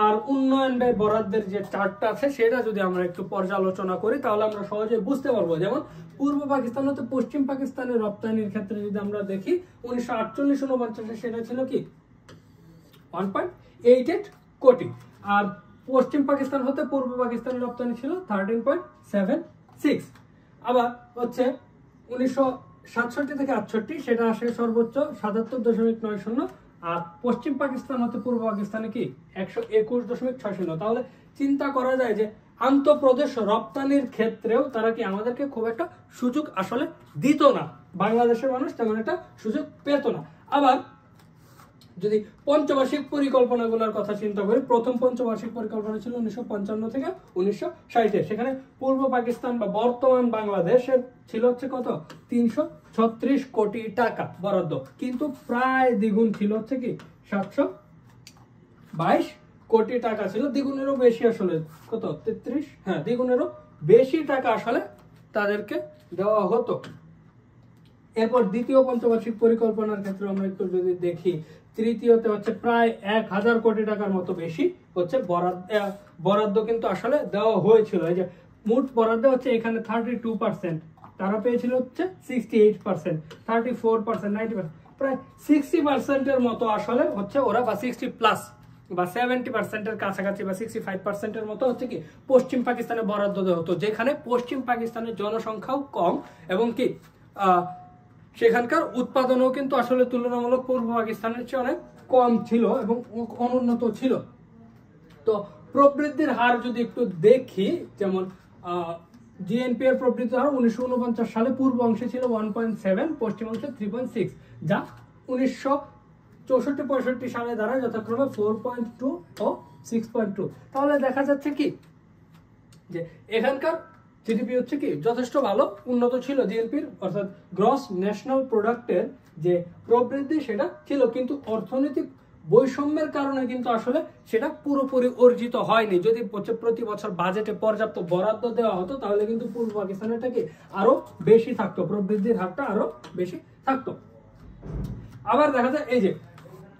আর উন্নয়ন ব্যয় বরাদ্দের যে চার্টটা আছে সেটা যদি আমরা একটু পর্যালোচনা করি তাহলে আমরা সহজে বুঝতে পারবো। যেমন পূর্ব পাকিস্তান হতে পশ্চিম পাকিস্তানের রপ্তানির ক্ষেত্রে যদি আমরা দেখি 1948-49 সেটা ছিল কি 1.88 কোটি, আর পশ্চিম পাকিস্তান হতে পূর্ব পাকিস্তানের রপ্তানি ছিল 13.76। আবার হচ্ছে 1967 থেকে 68 সেটা আসে সর্বোচ্চ 77.90, আর পশ্চিম পাকিস্তান হতে পূর্ব পাকিস্তানে কি 121.60। তাহলে চিন্তা করা যায় যে আন্তঃপ্রদেশ রপ্তানির ক্ষেত্রেও তারা কি আমাদেরকে খুব একটা সুযোগ আসলে দিত না, বাংলাদেশের মানুষ তেমন একটা সুযোগ পেত না। আবার যদি পঞ্চবার্ষিক পরিকল্পনাগুলোর কথা চিন্তা করি, প্রথম পঞ্চবার্ষিক পরিকল্পনা ছিল 1955 থেকে 1960, সেখানে পূর্ব পাকিস্তান বা বর্তমান বাংলাদেশের ছিল হচ্ছে কত 336 কোটি টাকা বরাদ্দ, কিন্তু প্রায় দ্বিগুণ ছিল হচ্ছে কি 722 কোটি টাকা ছিল, দ্বিগুণেরও বেশি আসলে কত 33, হ্যাঁ দ্বিগুণেরও বেশি টাকা আসলে তাদেরকে দেওয়া হতো। এরপর দ্বিতীয় পঞ্চবার্ষিক পরিকল্পনার ক্ষেত্রে আমরা একটু যদি দেখি, তৃতীয়তে হচ্ছে প্রায় 1000 কোটি টাকার মতো বেশি হচ্ছে বরাদ্দ কিন্তু আসলে দেওয়া হয়েছিল। এই যে মোট বরাদ্দ হচ্ছে এখানে 32%, তারা পেয়েছিল হচ্ছে 68%, 34%, 90%, প্রায় 60%-এর মতো আসলে হচ্ছে ওরা, বা 60+ বা 70%-এর কাছাকাছি বা 65%-এর মতো হচ্ছে কি পশ্চিম পাকিস্তানে বরাদ্দ দেওয়া হতো, যেখানে পশ্চিম পাকিস্তানের জনসংখ্যাও কম এবং কি সেখানকার উৎপাদনও কিন্তু আসলে তুলনামূলক পূর্ব পাকিস্তানের চেয়ে অনেক কম ছিল এবং অনুন্নত ছিল। তো প্রবৃদ্ধির হার যদি একটু দেখি, যেমন জিএনপি এর প্রবৃদ্ধির হার 1949 সালে পূর্ব অংশে ছিল 1.7, পশ্চিম অংশে 3.6, যা 1964-65 সালে দাঁড়ায় যথাক্রমে 4.2 ও 6.2। তাহলে দেখা যাচ্ছে কি যে এখানকার জিডিপি হচ্ছে কি যথেষ্ট ভালো উন্নত ছিল, জিএনপির অর্থাৎ গ্রস ন্যাশনাল প্রোডাক্টের যে প্রবৃদ্ধি সেটা ছিল, কিন্তু অর্থনৈতিক বৈষম্যের কারণে কিন্তু আসলে সেটা পুরোপুরি অর্জিত হয়নি। যদি প্রতি বছর বাজেটে পর্যাপ্ত বরাদ্দ দেওয়া হতো তাহলে কিন্তু পূর্ব পাকিস্তানেরটা কি আরো বেশি থাকতো, প্রবৃদ্ধির হারটা আরো বেশি থাকতো। আবার দেখা যায় এই যে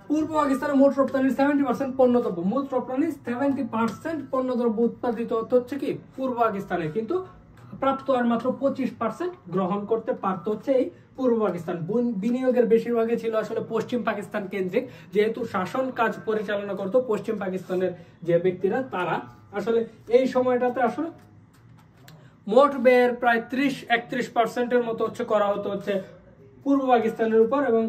পূর্ব পাকিস্তানের মোট রপ্তানির 70% পণ্যদ্রব্য, মোট রপ্তানির 70% পণ্যদ্রব্য উৎপাদিত হচ্ছে কি পূর্ব পাকিস্তানে, কিন্তু প্রাপ্ত আর মাত্র 25% গ্রহণ করতে পারত হচ্ছে এই পূর্ব পাকিস্তান। বিনিয়োগের বেশিরভাগই ছিল আসলে পশ্চিম পাকিস্তান কেন্দ্রিক, যেহেতু শাসন কাজ পরিচালনা করত পশ্চিম পাকিস্তানের যে ব্যক্তিরা, তারা আসলে এই সময়টাতে আসলে মোট ব্যয়ের প্রায় 30-31%-এর মতো হচ্ছে করা হতো হচ্ছে পূর্ব পাকিস্তানের উপর। এবং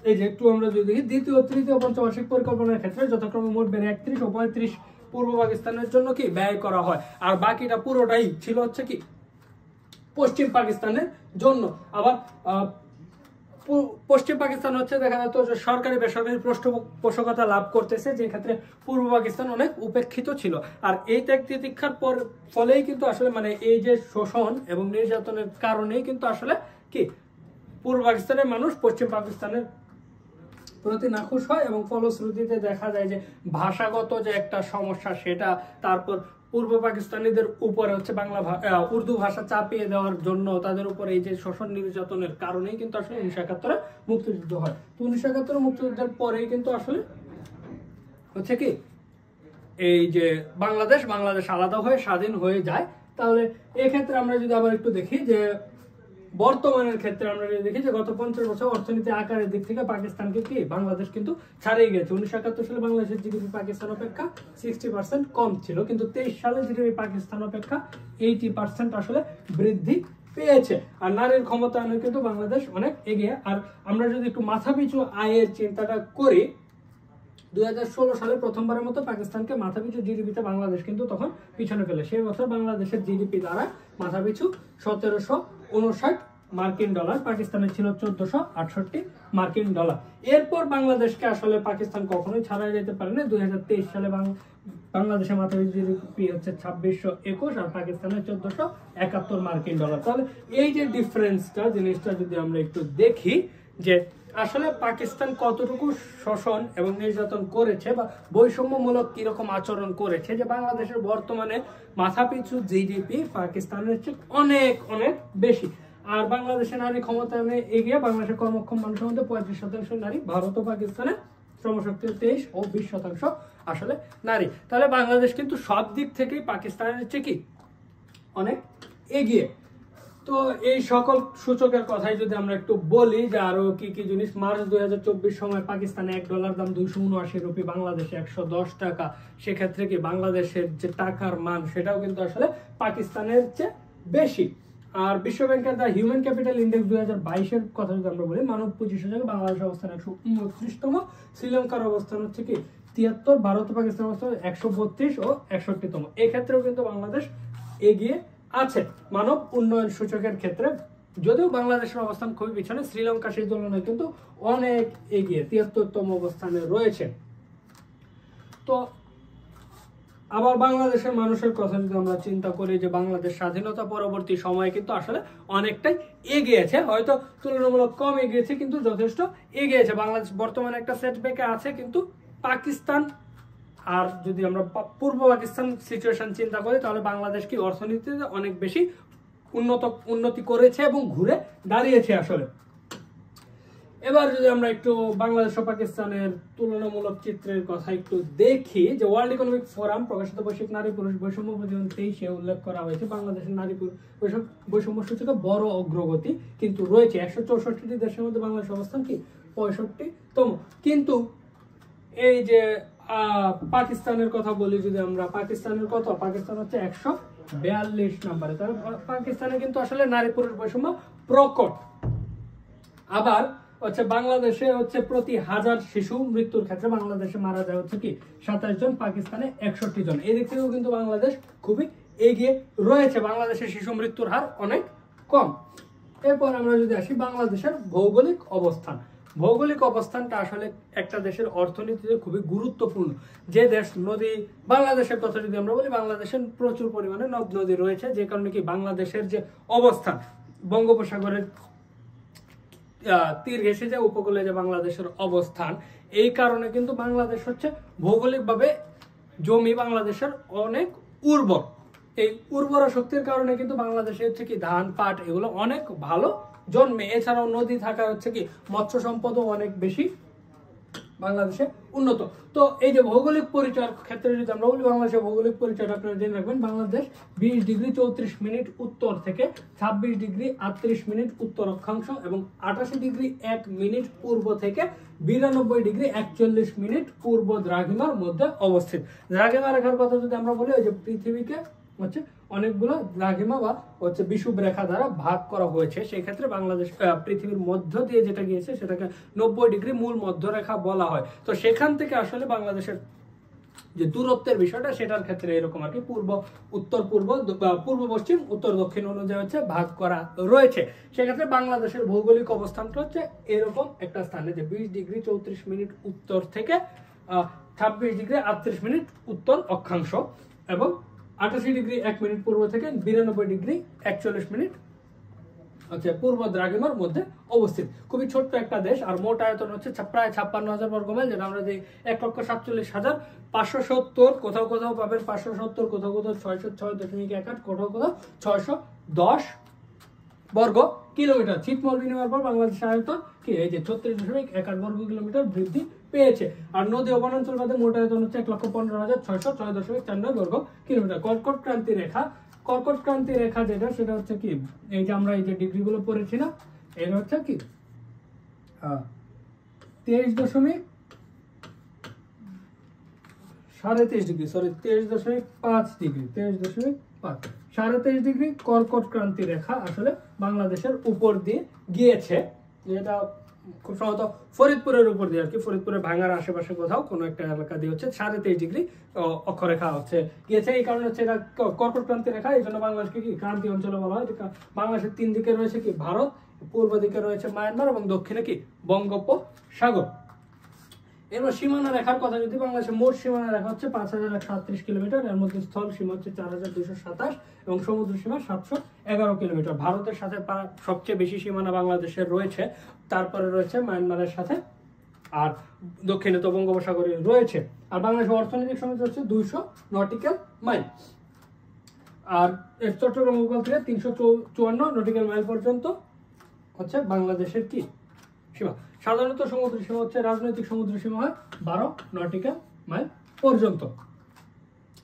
এই যে একটু আমরা যদি দেখি দ্বিতীয় তৃতীয় পঞ্চবার্ষিক পরিকল্পনার ক্ষেত্রে যথাক্রমে মোট ব্যয় 31 ও 35 পূর্ব পাকিস্তানের জন্য কি ব্যয় করা হয়, আর বাকিটা পুরোটাই ছিল হচ্ছে কি পশ্চিম পাকিস্তানের জন্য। আবার পশ্চিম পাকিস্তান হচ্ছে দেখা যেত যে সরকারি বেসরকারি পৃষ্ঠপোষকতা লাভ করতেছে, যে ক্ষেত্রে পূর্ব পাকিস্তান অনেক উপেক্ষিত ছিল। আর এই ত্যাগ তিতিক্ষার ফলেই কিন্তু আসলে মানে এই যে শোষণ এবং নির্যাতনের কারণেই কিন্তু আসলে কি পূর্ব পাকিস্তানের মানুষ পশ্চিম পাকিস্তানের প্রতি নাখুশ হয়, এবং ফলশ্রুতিতে দেখা যায় যে ভাষাগত যে একটা সমস্যা সেটা, তারপর পূর্ব পাকিস্তানিদের উপরে হচ্ছে উর্দু ভাষা চাপিয়ে দেওয়ার জন্য তাদের উপরে এই যে শোষণ নির্যাতনের কারণেই কিন্তু আসলে 1971-এ মুক্তিযুদ্ধ হয়। তো 1971-এর মুক্তিযুদ্ধের পরেই কিন্তু আসলে হচ্ছে কি এই যে বাংলাদেশ আলাদা হয়ে স্বাধীন হয়ে যায়। তাহলে এক্ষেত্রে আমরা যদি আবার একটু দেখি যে বর্তমানের ক্ষেত্রে আমরা যদি দেখি যে গত 50 বছর অর্থনীতি আকারের দিক থেকে পাকিস্তানকে কি বাংলাদেশ কিন্তু ছাড়িয়ে গেছে। 1971 সালে বাংলাদেশের জিডিপি পাকিস্তান অপেক্ষা 60% কম ছিল, কিন্তু 23 সালে জিডিপি পাকিস্তান অপেক্ষা 80% আসলে বৃদ্ধি পেয়েছে। আর নারীর ক্ষমতায়নে কিন্তু বাংলাদেশ অনেক এগিয়ে। আর আমরা যদি একটু মাথাপিছু আয়ের চিন্তাটা করি, 2016 সালে প্রথমবারের মতো পাকিস্তানকে মাথাপিছু জিডিপিতে বাংলাদেশ কিন্তু তখন পিছনে ফেলে। সেই বছর বাংলাদেশের জিডিপি দ্বারা মাথাপিছু 1759 মার্কিন ডলার, পাকিস্তানের ছিল 1468 মার্কিন ডলার। এরপর বাংলাদেশকে আসলে পাকিস্তান কখনোই ছাড়াই যেতে পারে না। 2023 সালে বাংলাদেশের মাথাপিছু জিডিপি হচ্ছে 2621 আর পাকিস্তানের 1471 মার্কিন ডলার। তাহলে এই যে ডিফারেন্সটা, জিনিসটা যদি আমরা একটু দেখি যে আসলে পাকিস্তান কতটুকু শোষণ এবং নির্যাতন করেছে বা বৈষম্যমূলক কিরকম আচরণ করেছে, যে বাংলাদেশের বর্তমানে মাথাপিছু জিডিপি পাকিস্তানের চেয়ে অনেক অনেক বেশি। আর বাংলাদেশের নারী ক্ষমতায়নে এগিয়ে, বাংলাদেশের কর্মক্ষম মানুষের মধ্যে 35% নারী, ভারত ও পাকিস্তানে শ্রমশক্তি 23 ও 20% আসলে নারী। তাহলে বাংলাদেশ কিন্তু সব দিক থেকেই পাকিস্তানের চেয়ে কি অনেক এগিয়ে। তো এই সকল সূচকের কথাই যদি আমরা একটু বলি যে আরো কি কি জিনিস, মার্চ 2024 সময় পাকিস্তানে $1 দাম 279 রুপি, বাংলাদেশে 110 টাকা। সেক্ষেত্রে কি বাংলাদেশের যে টাকার মান সেটাও কিন্তু আসলে পাকিস্তানের চেয়ে বেশি। আর বিশ্বব্যাংকের দ্য হিউম্যান ক্যাপিটাল ইন্ডেক্স 2022-এর কথা যদি আমরা বলি, মানব পুঁজি সূচকে বাংলাদেশের অবস্থান 129তম, শ্রীলঙ্কার অবস্থান হচ্ছে কি 73, ভারত ও পাকিস্তানের অবস্থান 132 ও 61তম। এক্ষেত্রেও কিন্তু বাংলাদেশ এগিয়ে আছে মানব উন্নয়ন সূচকের ক্ষেত্রে, যদিও বাংলাদেশের অবস্থান খুবই পিছনে। শ্রীলঙ্কা সেই তুলনায় কিন্তু অনেক এগিয়ে, 73তম অবস্থানে রয়েছে। তো আবার বাংলাদেশের মানুষের কথা যদি আমরা চিন্তা করি, যে বাংলাদেশ স্বাধীনতা পরবর্তী সময়ে কিন্তু আসলে অনেকটাই এগিয়েছে, হয়তো তুলনামূলক কম এগিয়েছে কিন্তু যথেষ্ট এগিয়েছে। বাংলাদেশ বর্তমানে একটা সেটব্যাকে আছে, কিন্তু পাকিস্তান আর যদি আমরা পূর্ব পাকিস্তান সিচুয়েশন চিন্তা করি, তাহলে বাংলাদেশ কি অর্থনীতিতে অনেক বেশি উন্নতি করেছে এবং ঘুরে দাঁড়িয়েছে আসলে। এবার যদি আমরা একটু বাংলাদেশ ও পাকিস্তানের তুলনামূলক চিত্রের কথা একটু দেখি, যে ওয়ার্ল্ড ইকোনমিক ফোরাম প্রকাশিত বৈশ্বিক নারী পুরুষ বৈষম্য প্রতিবেদন 23-এ উল্লেখ করা হয়েছে বাংলাদেশের নারী পুরুষ বৈষম্য সূচকে বড় অগ্রগতি কিন্তু রয়েছে। 164টি দেশের মধ্যে বাংলাদেশের অবস্থান কি 65তম। কিন্তু এই যে পাকিস্তানের কথা বলি, যদি আমরা পাকিস্তানের কত, পাকিস্তান হচ্ছে 142 নম্বরে। তবে পাকিস্তানে কিন্তু আসলে নারী পুরুষ বৈষম্য প্রকট। আবার হচ্ছে বাংলাদেশে হচ্ছে প্রতি 1000 শিশু মৃত্যুর ক্ষেত্রে বাংলাদেশে মারা যায় হচ্ছে কি 27 জন, পাকিস্তানে 61 জন। এদিক থেকেও কিন্তু বাংলাদেশ খুবই এগিয়ে রয়েছে, বাংলাদেশের শিশু মৃত্যুর হার অনেক কম। এরপর আমরা যদি আসি বাংলাদেশের ভৌগোলিক অবস্থান। ভৌগোলিক অবস্থানটা আসলে একটা দেশের অর্থনীতিতে খুবই গুরুত্বপূর্ণ। যে দেশ নদী, বাংলাদেশের কথা যদি আমরা বলি, বাংলাদেশের প্রচুর পরিমাণে নদ নদী রয়েছে, যে কারণে কি বাংলাদেশের যে অবস্থান, বঙ্গোপসাগরের তীর ঘেঁষে যে উপকূলে যে বাংলাদেশের অবস্থান, এই কারণে কিন্তু বাংলাদেশ হচ্ছে ভৌগোলিকভাবে জমি বাংলাদেশের অনেক উর্বর। এই উর্বর শক্তির কারণে কিন্তু বাংলাদেশে হচ্ছে কি ধান, পাট এগুলো অনেক ভালো জন্মে। এছাড়াও নদী থাকা হচ্ছে কি মৎস্য সম্পদও অনেক বেশি বাংলাদেশে উন্নত। তো এই যে ভৌগোলিক পরিচয়ের ক্ষেত্রে যদি আমরা বলি, বাংলাদেশের ভৌগোলিক পরিচয়টা আপনারা জেনে রাখবেন। বাংলাদেশ 20 ডিগ্রি 34 মিনিট উত্তর থেকে 26 ডিগ্রি 38 মিনিট উত্তর অক্ষাংশ এবং 88 ডিগ্রি 1 মিনিট পূর্ব থেকে 92 ডিগ্রি 41 মিনিট পূর্ব দ্রাঘিমার মধ্যে অবস্থিত। দ্রাঘিমা রেখার কথা যদি আমরা বলি, ওই যে পৃথিবীকে হচ্ছে অনেকগুলো দ্রাঘিমা বা হচ্ছে বিষুব রেখা দ্বারা ভাগ করা হয়েছে। সেই ক্ষেত্রে বাংলাদেশ পৃথিবীর মধ্য দিয়ে যেটা গিয়েছে সেটাকে 90 ডিগ্রি মূল মধ্যরেখা বলা হয়। তো সেখান থেকে আসলে বাংলাদেশের যে দূরত্বের বিষয়টা, সেটার ক্ষেত্রে এরকম আর কি পূর্ব উত্তর পূর্ব, পূর্ব পশ্চিম, উত্তর দক্ষিণ অনুযায়ী হচ্ছে ভাগ করা রয়েছে। সেক্ষেত্রে বাংলাদেশের ভৌগোলিক অবস্থানটা হচ্ছে এরকম একটা স্থানে, যে 20 ডিগ্রি 34 মিনিট উত্তর থেকে 26 ডিগ্রি 38 মিনিট উত্তর অক্ষাংশ এবং 88 ডিগ্রি 1 মিনিট পূর্ব থেকে 92 ডিগ্রি 41 মিনিট হচ্ছে পূর্ব দ্রাঘিমার মধ্যে অবস্থিত। খুবই ছোট্ট একটা দেশ, আর মোট আয়তন হচ্ছে প্রায় 56,000 বর্গ মাইল, যেটা আমরা যে 1,47,570, কোথাও কোথাও পাবেন 570, কোথাও কোথাও 606.18, কোথাও কোথাও 610 বর্গ কিলোমিটার। ছিটমহল বিনিময়ের পর বাংলাদেশের আয়তন কি এই যে 36.1 বর্গ কিলোমিটার বৃদ্ধি পেয়েছে। আর নদী ও বনাঞ্চল বাদে মোট আয়তন হচ্ছে 1,15,606.49 বর্গ কিলোমিটার। কর্কট ক্রান্তি রেখা, কর্কট ক্রান্তি রেখা যেটা, সেটা হচ্ছে কি এই যে আমরা এই যে ডিগ্রি গুলো পড়েছি না, এটা হচ্ছে কি 23.5 ডিগ্রি, সরি 23.5 ডিগ্রি, 23.5, 23.5 ডিগ্রি কর্কট ক্রান্তি রেখা আসলে বাংলাদেশের উপর দিয়ে গিয়েছে, যেটা খুব সম্ভবত ফরিদপুরের উপর দিয়ে আর কি, ফরিদপুরের ভাঙার আশেপাশে কোথাও কোনো একটা এলাকা দিয়ে হচ্ছে 23.5 ডিগ্রি অক্ষরেখা হচ্ছে গিয়েছে। এই কারণে হচ্ছে এটা কর্কট ক্রান্তি রেখা। এই জন্য বাংলাদেশকে কি ক্রান্তি অঞ্চলে বলা হয়। বাংলাদেশের 3 দিকে রয়েছে কি ভারত, পূর্ব দিকে রয়েছে মায়ানমার এবং দক্ষিণে কি বঙ্গোপসাগর। এবার সীমানা রেখার কথা যদি, বাংলাদেশের মোট সীমানা রেখা হচ্ছে 5,138 কিলোমিটার। এর মধ্যে স্থল সীমা হচ্ছে 4,227 এবং সমুদ্র সীমা 711 কিলোমিটার। ভারতের সাথে সবচেয়ে বেশি সীমানা বাংলাদেশের রয়েছে, তারপরে রয়েছে মায়ানমারের সাথে, আর দক্ষিণে তো বঙ্গোপসাগরে রয়েছে। আর বাংলাদেশের অর্থনৈতিক সমুদ্র হচ্ছে 200 নটিক্যাল মাইল। আর চট্টগ্রাম উপকূল থেকে 354 নটিক্যাল মাইল পর্যন্ত হচ্ছে বাংলাদেশের কি সীমা। সাধারণত সমুদ্র সীমা হচ্ছে, রাজনৈতিক সমুদ্র সীমা হয় 12 নটিক্যাল মাইল পর্যন্ত।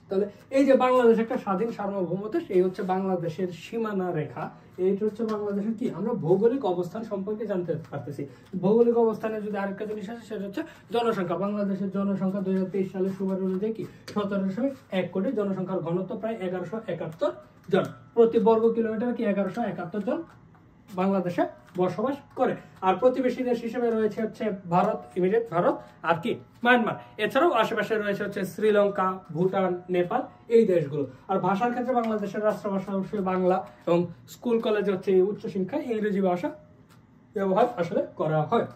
তাহলে এই যে বাংলাদেশ একটা স্বাধীন সার্বভৌম দেশ, এই হচ্ছে বাংলাদেশের সীমানা রেখা। এইটা হচ্ছে বাংলাদেশের কি আমরা ভৌগোলিক অবস্থান সম্পর্কে জানতে পারতেছি। ভৌগোলিক অবস্থানে যদি আরেকটা জিনিস আছে, সেটা হচ্ছে জনসংখ্যা। বাংলাদেশের জনসংখ্যা 2023 সালের সুমার অনুযায়ী কি 17.1 কোটি। জনসংখ্যার ঘনত্ব প্রায় 1171 জন। প্রতি বর্গ কিলোমিটার কি 1171 জন বাংলাদেশে বসবাস করে। আর প্রতিবেশী দেশ হিসেবে রয়েছে হচ্ছে ভারত, ইমিডিয়েট ভারত, আর কি মায়ানমার। এছাড়াও আশেপাশে রয়েছে হচ্ছে শ্রীলঙ্কা, ভুটান, নেপাল, এই দেশগুলো। আর ভাষার ক্ষেত্রে বাংলাদেশের রাষ্ট্রভাষা অবশ্যই বাংলা এবং স্কুল কলেজে হচ্ছে উচ্চ শিক্ষায় ইংরেজি ভাষা ব্যবহার আসলে করা হয়।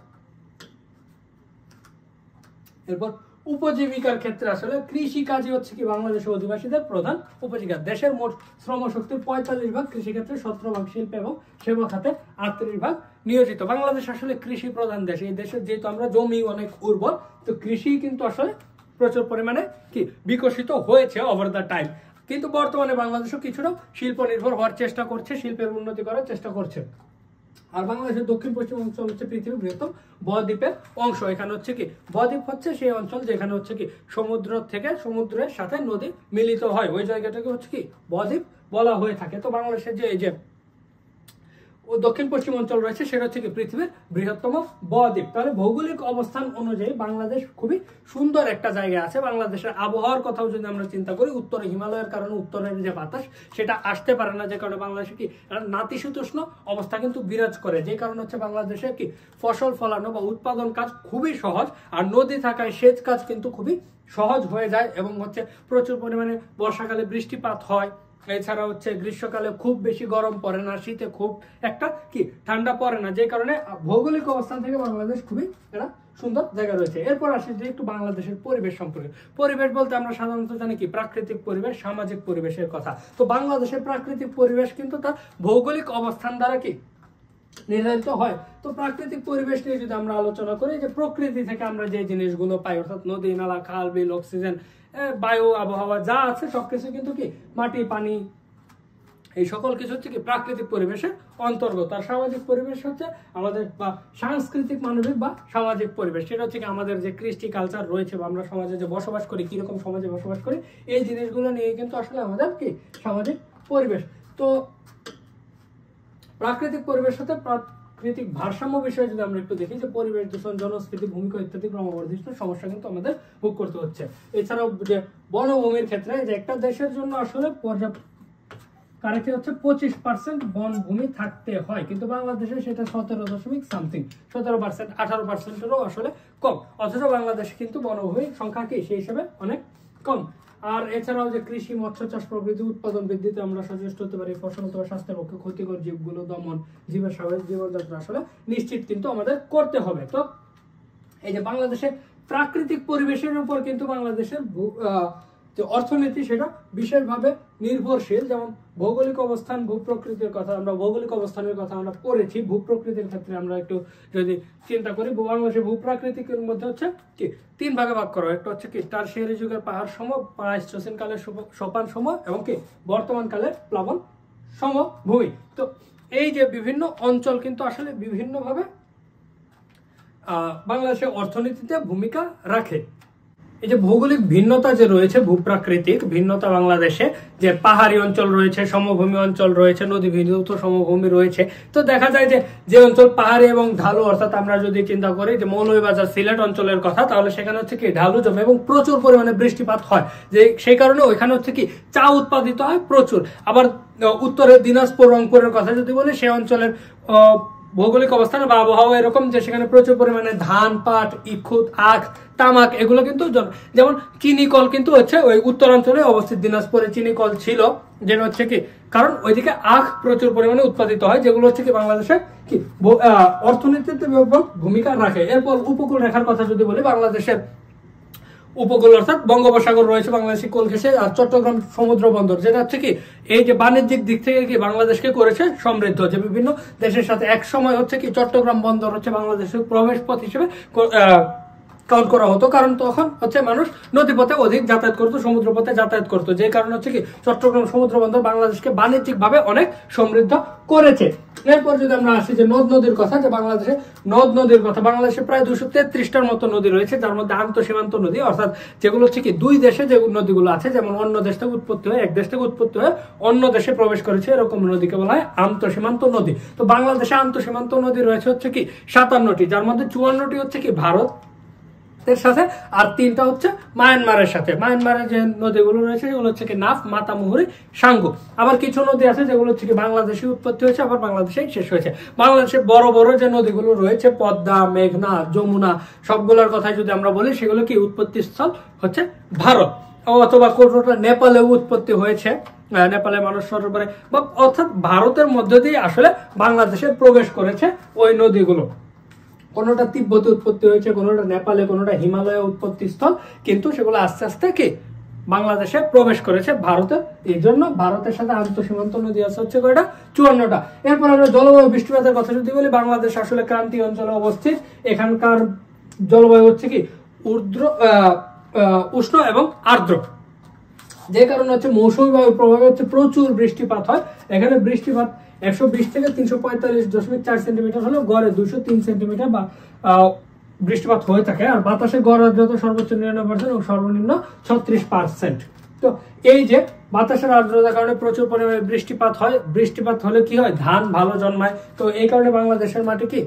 এরপর উপজীবিকার ক্ষেত্রে আসলে কৃষি কাজই হচ্ছে কি বাংলাদেশের অধিবাসীদের প্রধান উপজীবিকা। দেশের মোট শ্রমশক্তির 45% কৃষিক্ষেত্রে, 17% শিল্প এবং সেবা খাতে, 38% নিয়োজিত। বাংলাদেশ আসলে কৃষি প্রধান দেশ। এই দেশের যেহেতু আমরা জমি অনেক উর্বর, তো কৃষি কিন্তু আসলে প্রচুর পরিমাণে কি বিকশিত হয়েছে ওভার দ্য টাইম। কিন্তু বর্তমানে বাংলাদেশও কিছুটা শিল্প নির্ভর হওয়ার চেষ্টা করছে, শিল্পের উন্নতি করার চেষ্টা করছে। আর বাংলাদেশের দক্ষিণ পশ্চিম অঞ্চল হচ্ছে পৃথিবীর বৃহত্তম বদ্বীপের অংশ। এখানে হচ্ছে কি বদ্বীপ হচ্ছে সেই অঞ্চল যেখানে হচ্ছে কি সমুদ্র থেকে সমুদ্রের সাথে নদী মিলিত হয়, ওই জায়গাটাকে হচ্ছে কি বদ্বীপ বলা হয়ে থাকে। তো বাংলাদেশের যে এই যে দক্ষিণ পশ্চিম অঞ্চল রয়েছে সেটা হচ্ছে কি পৃথিবীর বৃহত্তম বদ্বীপ। তাহলে ভৌগোলিক অবস্থান অনুযায়ী বাংলাদেশ খুবই সুন্দর একটা জায়গা আছে। বাংলাদেশের আবহাওয়ার কথাও যদি আমরা চিন্তা করি, উত্তরে হিমালয়ের কারণে উত্তরের যে বাতাস সেটা আসতে পারে না, যে কারণে বাংলাদেশে কি নাতিশীতোষ্ণ অবস্থা কিন্তু বিরাজ করে, যে কারণে হচ্ছে বাংলাদেশে কি ফসল ফলানো বা উৎপাদন কাজ খুবই সহজ, আর নদী থাকায় সেচ কাজ কিন্তু খুবই সহজ হয়ে যায়, এবং হচ্ছে প্রচুর পরিমাণে বর্ষাকালে বৃষ্টিপাত হয়। এছাড়া হচ্ছে গ্রীষ্মকালে খুব বেশি গরম পড়ে না, শীতে খুব একটা কি ঠান্ডা পড়ে না, যে কারণে ভৌগোলিক অবস্থান থেকে বাংলাদেশ খুবই একটা সুন্দর জায়গা রয়েছে। এরপর আসি যে একটু বাংলাদেশের পরিবেশ সম্পর্কে। পরিবেশ বলতে আমরা সাধারণত জানি কি প্রাকৃতিক পরিবেশ, সামাজিক পরিবেশের কথা। তো বাংলাদেশের প্রাকৃতিক পরিবেশ কিন্তু তার ভৌগোলিক অবস্থান দ্বারা কি নির্ধারিত হয়। তো প্রাকৃতিক পরিবেশ নিয়ে যদি আমরা আলোচনা করি, যে প্রকৃতি থেকে আমরা যে জিনিসগুলো পাই, অর্থাৎ নদী নালা খাল বিল অক্সিজেন বায়ু আবহাওয়া যা আছে সবকিছু কিন্তু কি মাটি পানি এই সকল কিছু হচ্ছে কি প্রাকৃতিক পরিবেশের অন্তর্গত। আর সামাজিক পরিবেশ হচ্ছে আমাদের বা সাংস্কৃতিক মানবিক বা সামাজিক পরিবেশ, সেটা হচ্ছে কি আমাদের যে কৃষ্টি কালচার রয়েছে বা আমরা সমাজে যে বসবাস করি, কিরকম সমাজে বসবাস করি, এই জিনিসগুলো নিয়ে কিন্তু আসলে আমাদের কি সামাজিক পরিবেশ। তো প্রাকৃতিক পরিবেশ সাথে প্রাকৃতিক ভারসাম্য বিষয়ে যদি আমরা একটু দেখি, যে পরিবেশ দূষণ, জনস্ফীতি, ভূমিকা ইত্যাদি ক্রমবর্ধিত সমস্যা কিন্তু আমাদের ভোগ করতে হচ্ছে। এছাড়াও যে বনভূমির ক্ষেত্রে, যে একটা দেশের জন্য আসলে পর্যাপ্ত কারেক্ট হচ্ছে 25% বনভূমি থাকতে হয়, কিন্তু বাংলাদেশে সেটা 17.something 18%-এরও আসলে কম, অথচ বাংলাদেশে কিন্তু বনভূমির সংখ্যা কি সেই হিসেবে অনেক কম। আর এছাড়াও যে কৃষি মৎস্য চাষ প্রভৃতি উৎপাদন বৃদ্ধিতে আমরা সচেষ্ট হতে পারি, ফসল অথবা স্বাস্থ্যের পক্ষে ক্ষতিকর জীবগুলো দমন, জীবের স্বাভাবিক জীবনযাত্রা আসলে নিশ্চিত কিন্তু আমাদের করতে হবে। তো এই যে বাংলাদেশে প্রাকৃতিক পরিবেশের উপর কিন্তু বাংলাদেশের যে অর্থনীতি সেটা বিশেষভাবে নির্ভরশীল। যেমন ভৌগোলিক অবস্থান, ভূপ্রকৃতির কথা, আমরা ভৌগোলিক অবস্থানের কথা আমরা পড়েছি। ভূপ্রকৃতির ক্ষেত্রে আমরা একটু যদি চিন্তা করি, বাংলাদেশের ভূপ্রাকৃতিকের মধ্যে হচ্ছে কি 3 ভাগে ভাগ করা। একটা হচ্ছে কি টারশিয়ারি যুগের পাহাড় সম, প্লাইস্টোসিন কালের সোপান সম, এবং কি বর্তমান কালের প্লাবন সমভূমি। তো এই যে বিভিন্ন অঞ্চল কিন্তু আসলে বিভিন্নভাবে বাংলাদেশের অর্থনীতিতে ভূমিকা রাখে। এই যে ভৌগোলিক ভিন্নতা যে রয়েছে, ভূপ্রাকৃতিক ভিন্নতা বাংলাদেশে, যে পাহাড়ি অঞ্চল রয়েছে, সমভূমি অঞ্চল রয়েছে, নদী ভিত্তিক সমভূমি রয়েছে। তো দেখা যায় যে অঞ্চল পাহাড়ি এবং ঢালু, অর্থাৎ আমরা যদি চিন্তা করি যে মৌলভীবাজার সিলেট অঞ্চলের কথা, তাহলে সেখানে হচ্ছে কি ঢালু জমে এবং প্রচুর পরিমাণে বৃষ্টিপাত হয়, যে সেই কারণে ওইখানে হচ্ছে কি চা উৎপাদিত হয় প্রচুর। আবার উত্তরের দিনাজপুর রংপুরের কথা যদি বলি, সে অঞ্চলের ভৌগোলিক অবস্থান বা আবহাওয়া এরকম যে সেখানে প্রচুর পরিমাণে ধান, পাট, ইক্ষুত, আখ, তামাক এগুলো কিন্তু, যেমন চিনিকল কিন্তু হচ্ছে ওই উত্তরাঞ্চলে অবস্থিত। দিনাজপুরে চিনিকল ছিল, যেটা হচ্ছে কি কারণ ওইদিকে আখ প্রচুর পরিমাণে উৎপাদিত হয়, যেগুলো হচ্ছে কি বাংলাদেশের কি অর্থনীতিতে ভূমিকা রাখে। এরপর উপকূল রেখার কথা যদি বলি, বাংলাদেশের উপকূল অর্থাৎ বঙ্গোপসাগর রয়েছে, বাংলাদেশি কোল ঘেঁষে, আর চট্টগ্রাম সমুদ্র বন্দর, যেটা হচ্ছে কি এই যে বাণিজ্যিক দিক থেকে কি বাংলাদেশকে করেছে সমৃদ্ধ। যে বিভিন্ন দেশের সাথে এক সময় হচ্ছে কি চট্টগ্রাম বন্দর হচ্ছে বাংলাদেশের প্রবেশ পথ হিসেবে কাউন্ট করা হতো, কারণ তখন হচ্ছে মানুষ নদীপথে অধিক যাতায়াত করতো, সমুদ্র পথে যাতায়াত করতো, যে কারণ হচ্ছে কি চট্টগ্রাম সমুদ্র বন্দর বাংলাদেশকে বাণিজ্যিক ভাবে অনেক সমৃদ্ধ করেছে। এরপর যদি আমরা আসি যে নদ নদীর কথা, যে বাংলাদেশে নদ নদীর কথা, বাংলাদেশে প্রায় 233টার মতো নদী রয়েছে, যার মধ্যে আন্তঃসীমান্ত নদী অর্থাৎ যেগুলো হচ্ছে কি দুই দেশে যে নদীগুলো আছে, যেমন অন্য দেশ থেকে উৎপত্তি হয়ে এক দেশ থেকে উৎপত্তি হয়ে অন্য দেশে প্রবেশ করেছে, এরকম নদীকে বলা হয় আন্তঃসীমান্ত নদী। তো বাংলাদেশে আন্তঃসীমান্ত নদী রয়েছে হচ্ছে কি 57টি, যার মধ্যে 54টি হচ্ছে কি ভারত এর সাথে, আর 3টা হচ্ছে মায়ানমারের সাথে। মায়ানমারের যে নদীগুলো রয়েছে সেগুলো হচ্ছে কি নাফ, মাতামুহুরি, সাঙ্গু। আবার কিছু নদী আছে যেগুলো হচ্ছে কি বাংলাদেশে উৎপত্তি হয়েছে, আবার বাংলাদেশেই শেষ হয়েছে। বাংলাদেশে বড় বড় যে নদীগুলো রয়েছে, পদ্মা, মেঘনা, যমুনা, সবগুলোর কথাই যদি আমরা বলি, সেগুলো কি উৎপত্তি স্থল হচ্ছে ভারত, অথবা কোনোটা নেপালে উৎপত্তি হয়েছে, নেপালে মানুষ সরোবরে, অর্থাৎ ভারতের মধ্য দিয়ে আসলে বাংলাদেশে প্রবেশ করেছে ওই নদীগুলো। কোনোটা তিব্বতে উৎপত্তি হয়েছে, কোনোটা নেপালে, কোনোটা হিমালয়ে উৎপত্তি স্থল, কিন্তু সেগুলো আস্তে আস্তে কি বাংলাদেশে প্রবেশ করেছে ভারতে। এই জন্য ভারতের সাথে আন্তঃসীমান্ত নদী আছে হচ্ছে কয়টা, 54টা। এরপর আমরা জলবায়ু বৃষ্টিপাতের কথা যদি বলি, বাংলাদেশ আসলে ক্রান্তীয় অঞ্চলে অবস্থিত। এখানকার জলবায়ু হচ্ছে কি উষ্ণ এবং আর্দ্র। যে কারণে হচ্ছে মৌসুমী বায়ুর প্রভাবে হচ্ছে প্রচুর বৃষ্টিপাত হয়। এখানে বৃষ্টিপাত 120 থেকে 345.4 সেন্টিমিটার হলো, গড়ে 203 সেন্টিমিটার বা বৃষ্টিপাত হয়ে থাকে। আর বাতাসে গড় আর্দ্রতা সর্বোচ্চ 99% এবং সর্বনিম্ন 36%। তো এই যে বাতাসের আর্দ্রতার কারণে প্রচুর পরিমাণে বৃষ্টিপাত হয়, বৃষ্টিপাত হলে কি হয়, ধান ভালো জন্মায়। তো এই কারণে বাংলাদেশের মাটি কি,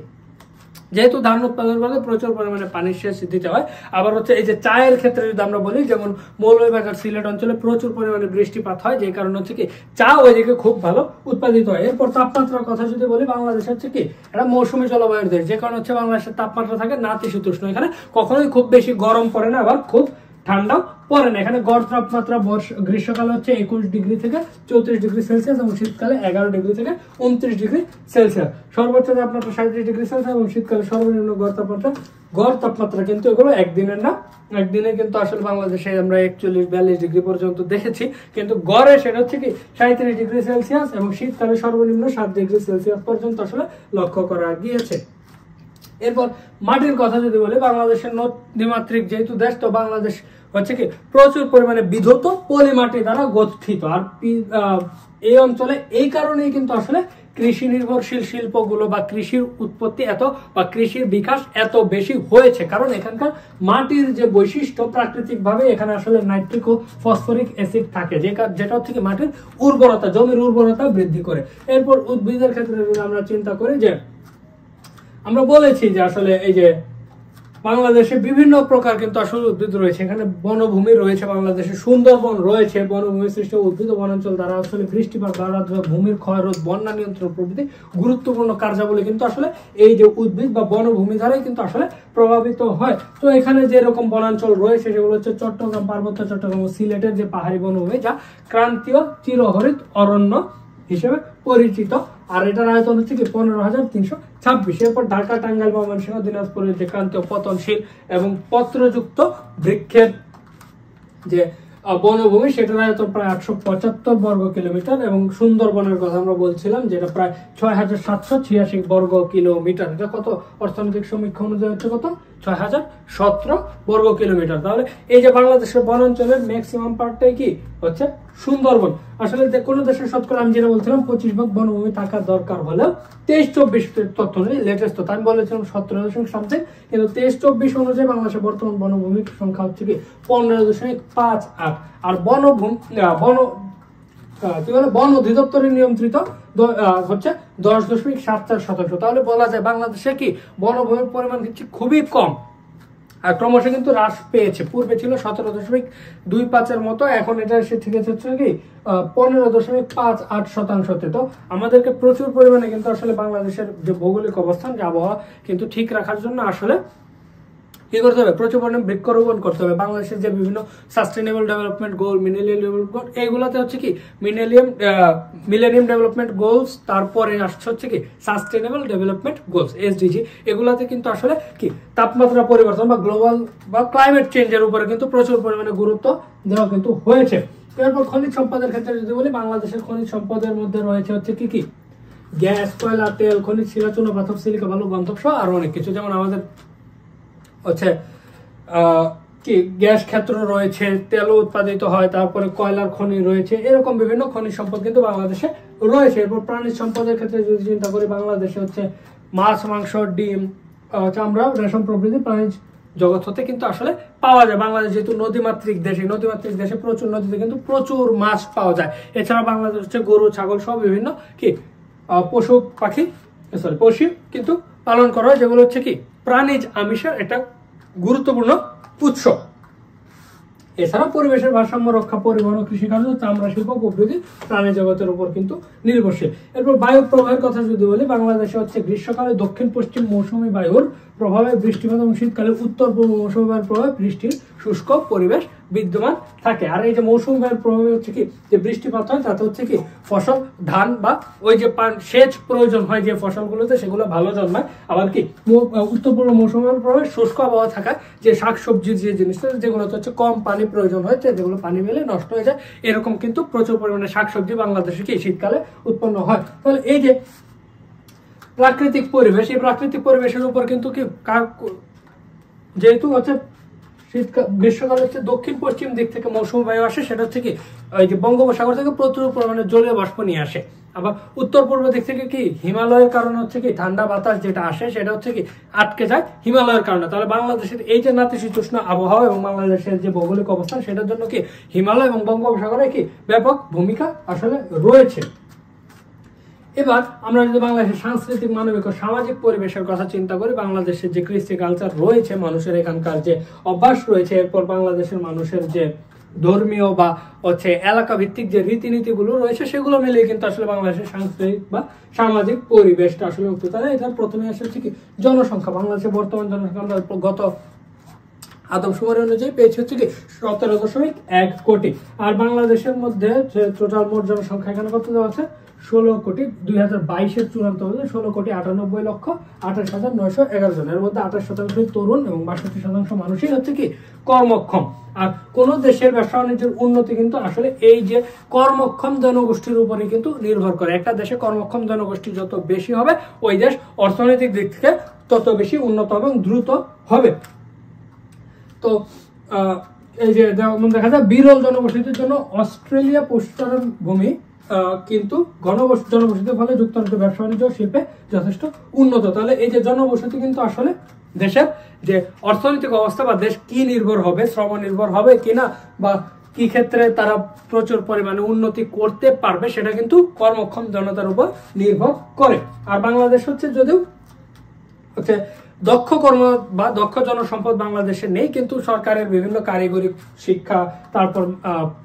যেহেতু ধান উৎপাদন করতে প্রচুর পরিমাণে পানি সেচ দিতে হয়। আবার হচ্ছে এই যে চায়ের ক্ষেত্রে যদি আমরা বলি, যেমন মৌলভীবাজার সিলেট অঞ্চলে প্রচুর পরিমাণে বৃষ্টিপাত হয়, যে কারণে হচ্ছে কি চা ওইদিকে খুব ভালো উৎপাদিত হয়। এরপর তাপমাত্রার কথা যদি বলি, বাংলাদেশ হচ্ছে কি এটা মৌসুমী জলবায়ুর দেশ, যে কারণে হচ্ছে বাংলাদেশের তাপমাত্রা থাকে নাতিশীতোষ্ণ। এখানে কখনোই খুব বেশি গরম পড়ে না, আবার খুব ঠান্ডাও পড়ে না। এখানে গড় তাপমাত্রা গ্রীষ্মকালে হচ্ছে 21 ডিগ্রি থেকে 34 ডিগ্রি সেলসিয়াস এবং শীতকালে 11 ডিগ্রি থেকে 29 ডিগ্রি সেলসিয়াস। সর্বোচ্চ তাপমাত্রা 37 ডিগ্রি সেলসিয়াস এবং শীতকালে সর্বনিম্ন গড় তাপমাত্রা কিন্তু এগুলো একদিনের না, একদিনে কিন্তু আসলে বাংলাদেশে আমরা 41-42 ডিগ্রি পর্যন্ত দেখেছি, কিন্তু গড়ে সেটা হচ্ছে কি 37 ডিগ্রি সেলসিয়াস এবং শীতকালে সর্বনিম্ন 7 ডিগ্রি সেলসিয়াস পর্যন্ত আসলে লক্ষ্য করা গিয়েছে। এরপর মাটির কথা যদি বলি, বাংলাদেশের নদীমাতৃক যেহেতু দেশ, তো বাংলাদেশ হচ্ছে কি প্রচুর পরিমাণে বিধৌত পলি মাটি দ্বারা গঠিত। আর এই অঞ্চলে এই কারণেই কিন্তু আসলে কৃষি নির্ভরশীল শিল্পগুলো বা কৃষির উৎপত্তি এত বা কৃষির বিকাশ এত বেশি হয়েছে, কারণ এখানকার মাটির যে বৈশিষ্ট্য প্রাকৃতিক ভাবে এখানে আসলে নাইট্রিক ও ফসফরিক অ্যাসিড থাকে, যেটা হচ্ছে কি মাটির উর্বরতা, জমির উর্বরতা বৃদ্ধি করে। এরপর উদ্ভিদের ক্ষেত্রে যদি আমরা চিন্তা করি, যে আমরা বলেছি যে আসলে এই যে বাংলাদেশে বিভিন্ন প্রকার কিন্তু আসলে উদ্ভিদ রয়েছে, এখানে বনভূমি রয়েছে, বাংলাদেশে সুন্দরবন রয়েছে, বনভূমি সৃষ্ট উদ্ভিদ ও বনাঞ্চল দ্বারা আসলে বৃষ্টিপাত, ভূমির ক্ষয়রোধ, বন্যা নিয়ন্ত্রণ প্রভৃতি গুরুত্বপূর্ণ কার্যাবলী কিন্তু আসলে এই যে উদ্ভিদ বা বনভূমি দ্বারাই কিন্তু আসলে প্রভাবিত হয়। তো এখানে যে রকম বনাঞ্চল রয়েছে সেগুলো হচ্ছে চট্টগ্রাম, পার্বত্য চট্টগ্রাম ও সিলেটের যে পাহাড়ি বনভূমি, যা ক্রান্তীয় চিরহরিত অরণ্য হিসেবে পরিচিত। আর এটার আয়তন হচ্ছে কি 15,326। এরপর ঢাকা, টাঙ্গাইল, ময়মনসিংহ, দিনাজপুরের যে ক্রান্তীয় পতনশীল এবং পত্রযুক্ত বৃক্ষের যে বনভূমি, সেটার আয়তন প্রায় 875 বর্গ কিলোমিটার। এবং সুন্দরবনের কথা আমরা বলছিলাম, যেটা প্রায় 6,786 বর্গ কিলোমিটার। এটা কত অর্থনৈতিক সমীক্ষা অনুযায়ী হচ্ছে কত 6,017 বর্গ কিলোমিটার। তাহলে এই যে বাংলাদেশের বনাঞ্চলের ম্যাক্সিমাম পার্টটাই কি হচ্ছে সুন্দরবন। আসলে যে কোনো দেশের শতকরা, আমি যেটা বলছিলাম 25 ভাগ বনভূমি থাকার দরকার হলেও 23-24 তথ্য অনুযায়ী, লেটেস্ট তথ্য আমি বলেছিলাম 17.something, কিন্তু 23-24 অনুযায়ী বাংলাদেশের বর্তমান বনভূমির সংখ্যা হচ্ছে কি 15.58। আর বন অধিদপ্তরের নিয়ন্ত্রিত হচ্ছে 10.74%। তাহলে বলা যায় বাংলাদেশে কি বনভূমির পরিমাণ হচ্ছে খুবই কম, আর ক্রমশ কিন্তু হ্রাস পেয়েছে। পূর্বে ছিল 17.25 মতো, এখন এটা এসে ঠিক আছে হচ্ছে কি 15.58%। তো আমাদেরকে প্রচুর পরিমাণে কিন্তু আসলে বাংলাদেশের যে ভৌগোলিক অবস্থান, যে আবহাওয়া কিন্তু ঠিক রাখার জন্য আসলে কি করতে হবে, প্রচুর পরিমাণে বৃক্ষরোপণ করতে হবে। বাংলাদেশের যে বিভিন্ন sustainable development goal, millennium development goal, এইগুলাতে হচ্ছে কি মিলেনিয়াম ডেভেলপমেন্ট গোলস, তারপরে আসছে হচ্ছে কি সাস্টেনেবল ডেভেলপমেন্ট গোলস এসডিজি। এগুলাতে কিন্তু আসলে কি তাপমাত্রা পরিবর্তন বা গ্লোবাল বা ক্লাইমেট চেঞ্জের উপরে কিন্তু প্রচুর পরিমাণে গুরুত্ব দেওয়া কিন্তু হয়েছে। এরপর খনিজ সম্পদের ক্ষেত্রে যদি বলি, বাংলাদেশের খনিজ সম্পদের মধ্যে রয়েছে হচ্ছে কি কি গ্যাস, কয়লা, তেল, খনিজ, শিলা, চুনা, পাথর, সিলিকা, বালু, গন্ধব সহ আরো অনেক কিছু। যেমন আমাদের হচ্ছে কি গ্যাস ক্ষেত্র রয়েছে, তেল উৎপাদিত হয়, তারপরে কয়লার খনি রয়েছে, এরকম বিভিন্ন খনিজ সম্পদ কিন্তু বাংলাদেশে রয়েছে। এরপর প্রাণীজ সম্পদের ক্ষেত্রে যদি চিন্তা করি, বাংলাদেশে হচ্ছে মাছ, মাংস, ডিম, চামড়া, রেশম প্রভৃতি প্রাণীজ জগৎ হতে কিন্তু আসলে পাওয়া যায়। বাংলাদেশ যেহেতু নদীমাতৃক দেশ, এই নদীমাতৃক দেশে প্রচুর নদীতে কিন্তু প্রচুর মাছ পাওয়া যায়। এছাড়া বাংলাদেশ হচ্ছে গরু, ছাগল সহ বিভিন্ন কি পশু কিন্তু পালন করা হয়, যেগুলো হচ্ছে কি প্রাণীজ আমিষের একটা গুরুত্বপূর্ণ উৎস। এছাড়া পরিবেশের ভারসাম্য রক্ষা, পরিবহন, কৃষিকার্য, চামড়া শিল্প প্রভৃতি প্রাণী জগতের উপর কিন্তু নির্ভরশীল। এরপর বায়ু প্রবাহের কথা যদি বলি, বাংলাদেশে হচ্ছে গ্রীষ্মকালে দক্ষিণ পশ্চিম মৌসুমী বায়ুর প্রভাবে বৃষ্টিপাত এবং শীতকালে উত্তর পূর্ব মৌসুমী বায়ুর প্রভাবে বৃষ্টির শুষ্ক পরিবেশ বিদ্যমান থাকে। আর এই যে মৌসুমী বায়ুর প্রভাবে হচ্ছে কি যে বৃষ্টিপাত হয়, তাতে হচ্ছে কি ফসল, ধান বা ওই যে সেচ প্রয়োজন হয় যে ফসলগুলোতে, সেগুলো ভালো জন্মায়। আবার কি উত্তর পূর্ব মৌসুমী বায়ুর প্রভাবে শুষ্ক আবহাওয়া থাকায় যে শাকসবজির যে জিনিসটা, যেগুলোতে হচ্ছে কম পানি প্রয়োজন হয়, যেগুলো পানি মেলে নষ্ট হয়ে যায়, এরকম কিন্তু প্রচুর পরিমাণে শাকসবজি বাংলাদেশে কি শীতকালে উৎপন্ন হয়। তাহলে এই যে প্রাকৃতিক পরিবেশ, এই প্রাকৃতিক পরিবেশের উপর কিন্তু কি যেহেতু হচ্ছে গ্রীষ্মকালে হচ্ছে দক্ষিণ পশ্চিম দিক থেকে মৌসুমী বায়ু আসে, সেটা হচ্ছে কি ওই যে বঙ্গোপসাগর থেকে প্রচুর পরিমাণে জলীয় বাষ্প নিয়ে আসে। আবার উত্তর পূর্ব দিক থেকে কি হিমালয়ের কারণে হচ্ছে কি ঠান্ডা বাতাস যেটা আসে সেটা হচ্ছে কি আটকে যায় হিমালয়ের কারণে। তাহলে বাংলাদেশের এই যে নাতিশীতোষ্ণ আবহাওয়া এবং বাংলাদেশের যে ভৌগোলিক অবস্থান সেটার জন্য কি হিমালয় এবং বঙ্গোপসাগরে কি ব্যাপক ভূমিকা আসলে রয়েছে। এবার আমরা যদি বাংলাদেশের সাংস্কৃতিক, মানবিক ও সামাজিক পরিবেশের কথা চিন্তা করি, বাংলাদেশের যে কৃষ্টি কালচার রয়েছে, মানুষের এখানকার যে অভ্যাস রয়েছে, এরপর বাংলাদেশের মানুষের যে ধর্মীয় বা হচ্ছে এলাকা ভিত্তিক যে রীতিনীতিগুলো রয়েছে সেগুলো মিলিয়ে কিন্তু আসলে বাংলাদেশের সাংস্কৃতিক বা সামাজিক পরিবেশটা আসলে উঠতে পারে। এটা প্রথমে আসছে কি জনসংখ্যা। বাংলাদেশের বর্তমান জনসংখ্যা আমরা গত আদমশুমারি অনুযায়ী পেয়েছে হচ্ছে কি 17.1 কোটি। আর বাংলাদেশের মধ্যে যে টোটাল মোট জনসংখ্যা এখানে কত দেওয়া আছে 16 কোটি, 2022-এর চূড়ান্ত অনুযায়ী 16,98,28,911 জন। এর মধ্যে 28% তরুণ এবং 62% মানুষই হচ্ছে কি কর্মক্ষম। আর কোন দেশের ব্যবসা বাণিজ্যের উন্নতি কিন্তু আসলে এই যে কর্মক্ষম জনগোষ্ঠীর উপরে কিন্তু নির্ভর করে। একটা দেশে কর্মক্ষম জনগোষ্ঠী যত বেশি হবে ওই দেশ অর্থনৈতিক দিক থেকে তত বেশি উন্নত এবং দ্রুত হবে। তো এই যে যেমন দেখা যায় বিরল জনবসতির জন্য অস্ট্রেলিয়া পশুচারণ ভূমি কিন্তু জনবসতির ফলে যুক্তরাষ্ট্র ব্যবসা বাণিজ্য শিল্পে যথেষ্ট উন্নত। তাহলে এই যে জনবসতি কিন্তু আসলে দেশের যে অর্থনৈতিক অবস্থা বা দেশ কি নির্ভর হবে, শ্রম নির্ভর হবে কিনা বা কি ক্ষেত্রে তারা প্রচুর পরিমাণে উন্নতি করতে পারবে সেটা কিন্তু কর্মক্ষম জনতার উপর নির্ভর করে। আর বাংলাদেশ হচ্ছে যদিও হচ্ছে দক্ষ কর্ম বা দক্ষ জনসম্পদ বাংলাদেশে নেই, কিন্তু সরকারের বিভিন্ন কারিগরি শিক্ষা, তারপর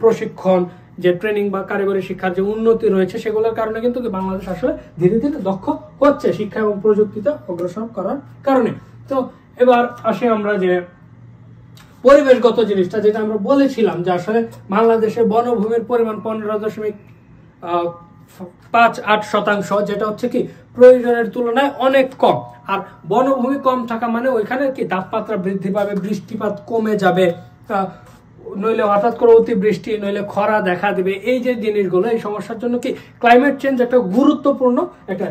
প্রশিক্ষণ, যে ট্রেনিং বা কারিগরি শিক্ষার যে উন্নতি রয়েছে সেগুলোর কারণে কিন্তু বাংলাদেশ আসলে ধীরে ধীরে দক্ষ হচ্ছে শিক্ষা এবং প্রযুক্তিতে অগ্রসর করার কারণে। তো এবার আসি আমরা যে পরিবেশগত জিনিসটা, যেটা আমরা বলেছিলাম যে আসলে বাংলাদেশের বনভূমির পরিমাণ 15.58%, যেটা হচ্ছে কি প্রয়োজনের তুলনায় অনেক কম। আর বনভূমি কম থাকা মানে ওইখানে কি তাপমাত্রা বৃদ্ধি পাবে, বৃষ্টিপাত কমে যাবে, নইলে হঠাৎ করে অতিবৃষ্টি, নইলে খরা দেখা দিবে। এই যে জিনিসগুলো, এই সমস্যার জন্য কি ক্লাইমেট চেঞ্জ একটা গুরুত্বপূর্ণ একটা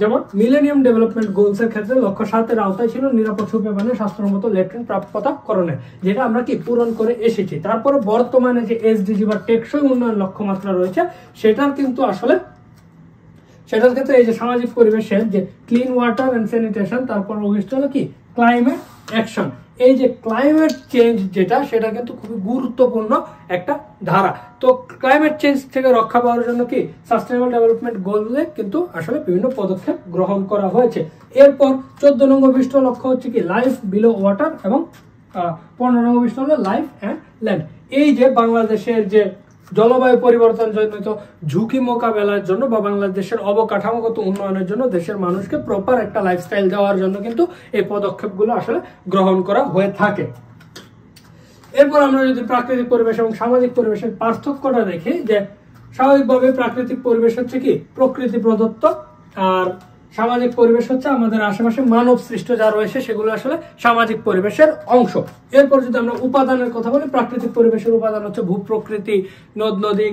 যেমন মিলেনিয়াম ডেভেলপমেন্ট গোলস এর ক্ষেত্রে লক্ষ্য 7-এর আওতায় ছিল নিরাপদ সুপেয় স্বাস্থ্যসম্মত ল্যাট্রিন প্রাপ্যতাকরণে, যেটা আমরা কি পূরণ করে এসেছি। তারপরে বর্তমানে যে এসডিজি বা টেকসই উন্নয়ন লক্ষ্যমাত্রা রয়েছে সেটার কিন্তু আসলে সেটার ক্ষেত্রে এই যে সামাজিক পরিবেশের যে ক্লিন ওয়াটার এন্ড স্যানিটেশন, তারপর অভিষ্ট হলো কি ক্লাইমেট অ্যাকশন। এই যে ক্লাইমেট চেঞ্জ যেটা, সেটা কিন্তু খুবই গুরুত্বপূর্ণ একটা ধারা। তো ক্লাইমেট চেঞ্জ থেকে রক্ষা পাওয়ার জন্য কি সাস্টেনেবল ডেভেলপমেন্ট গোলে কিন্তু আসলে বিভিন্ন পদক্ষেপ গ্রহণ করা হয়েছে। এরপর 14 নং অভিষ্ট লক্ষ্য হচ্ছে কি লাইফ বিলো ওয়াটার এবং 15 নং অভিষ্ট হলো লাইফ অ্যান্ড ল্যান্ড। এই যে বাংলাদেশের যে জলবায়ু পরিবর্তন জনিত ঝুঁকি মোকাবেলার জন্য বা বাংলাদেশের অবকাঠামোগত উন্নয়নের জন্য দেশের মানুষকে প্রপার একটা লাইফস্টাইল দেওয়ার জন্য কিন্তু এই পদক্ষেপগুলো আসলে গ্রহণ করা হয়ে থাকে। এরপর আমরা যদি প্রাকৃতিক পরিবেশ এবং সামাজিক পরিবেশের পার্থক্যটা দেখি, যে স্বাভাবিকভাবে প্রাকৃতিক পরিবেশ হচ্ছে কি প্রকৃতি প্রদত্ত, আর সামাজিক পরিবেশ হচ্ছে আমাদের আশেপাশে মানব সৃষ্ট যা রয়েছে সেগুলো আসলে সামাজিক পরিবেশের অংশ। এরপর যদি আমরা উপাদানের কথা বলি, প্রাকৃতিক পরিবেশের উপাদান হচ্ছে ভূপ্রকৃতি, নদ নদী,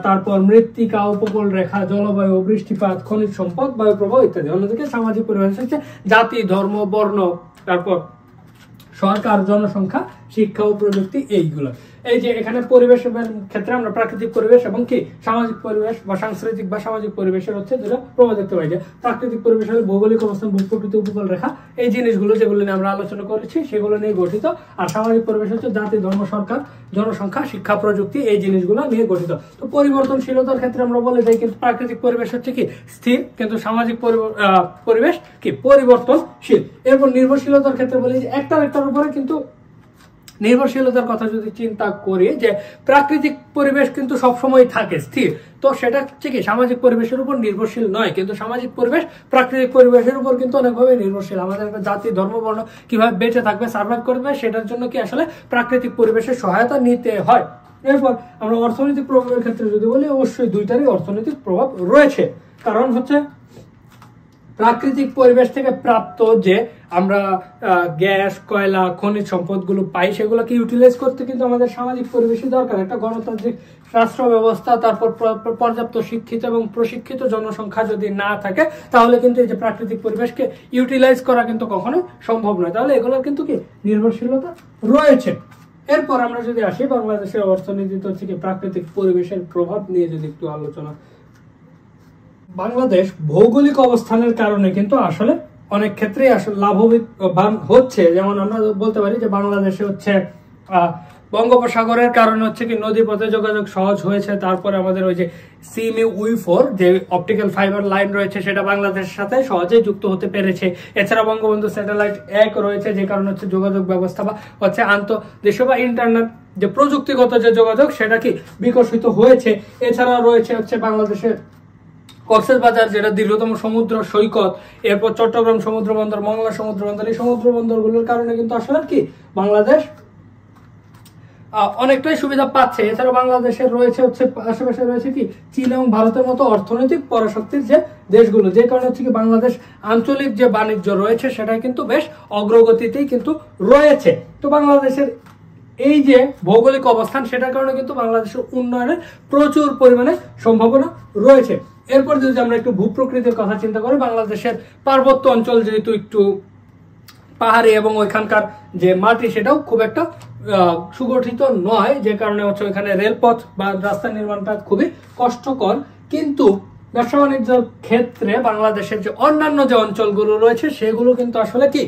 তারপর মৃত্তিকা, উপকূল রেখা, জলবায়ু, বৃষ্টিপাত, খনিজ সম্পদ, বায়ু প্রবাহ ইত্যাদি। অন্যদিকে সামাজিক পরিবেশ হচ্ছে জাতি, ধর্ম, বর্ণ, তারপর সরকার, জনসংখ্যা, শিক্ষা ও প্রযুক্তি, এইগুলো। এই যে এখানে পরিবেশের ক্ষেত্রে আমরা প্রাকৃতিক পরিবেশ এবং কি সামাজিক পরিবেশ বা সাংস্কৃতিক বা সামাজিক পরিবেশের হচ্ছে যেটা প্রভাব দেখতে পাই। যে প্রাকৃতিক পরিবেশ হলে ভৌগোলিক অবস্থান, ভূপ্রকৃতি, উপকূল রেখা, এই জিনিসগুলো যেগুলো নিয়ে আমরা আলোচনা করেছি সেগুলো নিয়ে গঠিত। আর সামাজিক পরিবেশ হচ্ছে জাতি, ধর্ম, সরকার, জনসংখ্যা, শিক্ষা, প্রযুক্তি, এই জিনিসগুলো নিয়ে গঠিত। তো পরিবর্তনশীলতার ক্ষেত্রে আমরা বলে যাই কিন্তু প্রাকৃতিক পরিবেশ হচ্ছে কি স্থির, কিন্তু সামাজিক পরিবেশ কি পরিবর্তনশীল। এরপর নির্ভরশীলতার ক্ষেত্রে বলি যে একটার উপরে কিন্তু নির্ভরশীলতার কথা যদি চিন্তা করি, যে প্রাকৃতিক পরিবেশ কিন্তু সবসময় থাকে স্থির, তো সেটা হচ্ছে কি সামাজিক পরিবেশের উপর নির্ভরশীল নয়, কিন্তু সামাজিক পরিবেশ প্রাকৃতিক পরিবেশের উপর কিন্তু অনেকভাবে নির্ভরশীল। আমাদের একটা জাতি, ধর্ম, বর্ণ কিভাবে বেঁচে থাকবে, সার্ভাইভ করবে, সেটার জন্য কি আসলে প্রাকৃতিক পরিবেশের সহায়তা নিতে হয়। এরপর আমরা অর্থনৈতিক প্রভাবের ক্ষেত্রে যদি বলি, অবশ্যই দুইটারই অর্থনৈতিক প্রভাব রয়েছে। কারণ হচ্ছে প্রাকৃতিক পরিবেশ থেকে প্রাপ্ত যে আমরা গ্যাস, কয়লা, খনিজ সম্পদগুলো পাই, সেগুলোকে ইউটিলাইজ করতে কিন্তু আমাদের সামাজিক পরিবেশই দরকার। একটা গণতান্ত্রিক রাষ্ট্র ব্যবস্থা, তারপর পর্যাপ্ত শিক্ষিত এবং প্রশিক্ষিত জনসংখ্যা যদি না থাকে, তাহলে কিন্তু এই যে প্রাকৃতিক পরিবেশকে ইউটিলাইজ করা কিন্তু কখনো সম্ভব নয়। তাহলে এগুলোর কিন্তু কি নির্ভরশীলতা রয়েছে। এরপর আমরা যদি আসি বাংলাদেশের অর্থনীতিতে হচ্ছে কি প্রাকৃতিক পরিবেশের প্রভাব নিয়ে যদি একটু আলোচনা। বাংলাদেশ ভৌগোলিক অবস্থানের কারণে কিন্তু আসলে অনেক ক্ষেত্রেই আসলে লাভবান হচ্ছে। যেমন আমরা বলতে পারি যে বাংলাদেশে হচ্ছে বঙ্গোপসাগরের কারণে হচ্ছে কি নদী পথে যোগাযোগ সহজ হয়েছে। তারপরে আমাদের ওই যে CMU-4 যে অপটিক্যাল ফাইবার লাইন রয়েছে, সেটা বাংলাদেশের সাথে সহজেই যুক্ত হতে পেরেছে। এছাড়া বঙ্গবন্ধু স্যাটেলাইট 1 রয়েছে, যে কারণে হচ্ছে যোগাযোগ ব্যবস্থা বা হচ্ছে আন্তঃদেশীয় বা ইন্টারনেট যে প্রযুক্তিগত যে যোগাযোগ, সেটা কি বিকশিত হয়েছে। এছাড়া রয়েছে হচ্ছে বাংলাদেশের কক্সবাজার, যেটা দীর্ঘতম সমুদ্র সৈকত, এরপর চট্টগ্রাম সমুদ্র বন্দর, মংলা সমুদ্র বন্দর। এই সমুদ্র বন্দরগুলোর কারণে কিন্তু আসলে কি বাংলাদেশ অনেকটাই সুবিধা পাচ্ছে। এছাড়া বাংলাদেশের রয়েছে হচ্ছে আশেপাশে রয়েছে কি চীন এবং ভারতের মতো অর্থনৈতিক পরাশক্তির যে দেশগুলো, যে কারণে হচ্ছে কি বাংলাদেশ আঞ্চলিক যে বাণিজ্য রয়েছে সেটা কিন্তু বেশ অগ্রগতিতেই কিন্তু রয়েছে। তো বাংলাদেশের এই যে ভৌগোলিক অবস্থান, সেটার কারণে কিন্তু বাংলাদেশের উন্নয়নের প্রচুর পরিমাণে সম্ভাবনা রয়েছে। এরপর যদি আমরা একটু ভূপ্রকৃতির কথা চিন্তা করি, বাংলাদেশের পার্বত্য অঞ্চল যেহেতু একটু পাহাড়ি এবং ওইখানকার যে মাটি সেটাও খুব একটা সুগঠিত নয়, যে কারণে হচ্ছে ওইখানে রেলপথ বা রাস্তা নির্মাণটা খুবই কষ্টকর। কিন্তু ব্যবসা বাণিজ্যের ক্ষেত্রে বাংলাদেশের যে অন্যান্য যে অঞ্চলগুলো রয়েছে সেগুলো কিন্তু আসলে কি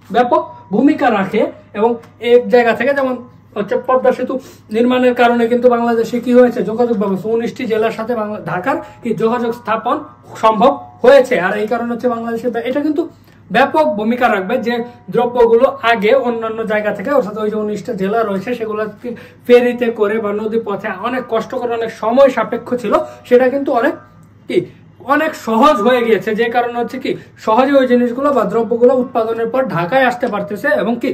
ব্যাপক ভূমিকা রাখে। এবং এক জায়গা থেকে যেমন হচ্ছে পদ্মা সেতু নির্মাণের কারণে কিন্তু বাংলাদেশে কি হয়েছে, যোগাযোগ ব্যবস্থা 19টি জেলার সাথে ঢাকার কি যোগাযোগ স্থাপন সম্ভব হয়েছে। আর এই কারণে হচ্ছে বাংলাদেশে এটা কিন্তু ব্যাপক ভূমিকা রাখবে যে দ্রব্যগুলো আগে অন্যান্য জায়গা থেকে, অর্থাৎ ওই যে 19টা জেলা রয়েছে সেগুলো ফেরিতে করে বা নদী পথে অনেক কষ্ট করে, অনেক সময় সাপেক্ষ ছিল, সেটা কিন্তু অনেক সহজ হয়ে গিয়েছে। যে কারণে হচ্ছে কি সহজে ওই জিনিসগুলো বা দ্রব্যগুলো উৎপাদনের পর ঢাকায় আসতে পারতেছে। এবং কি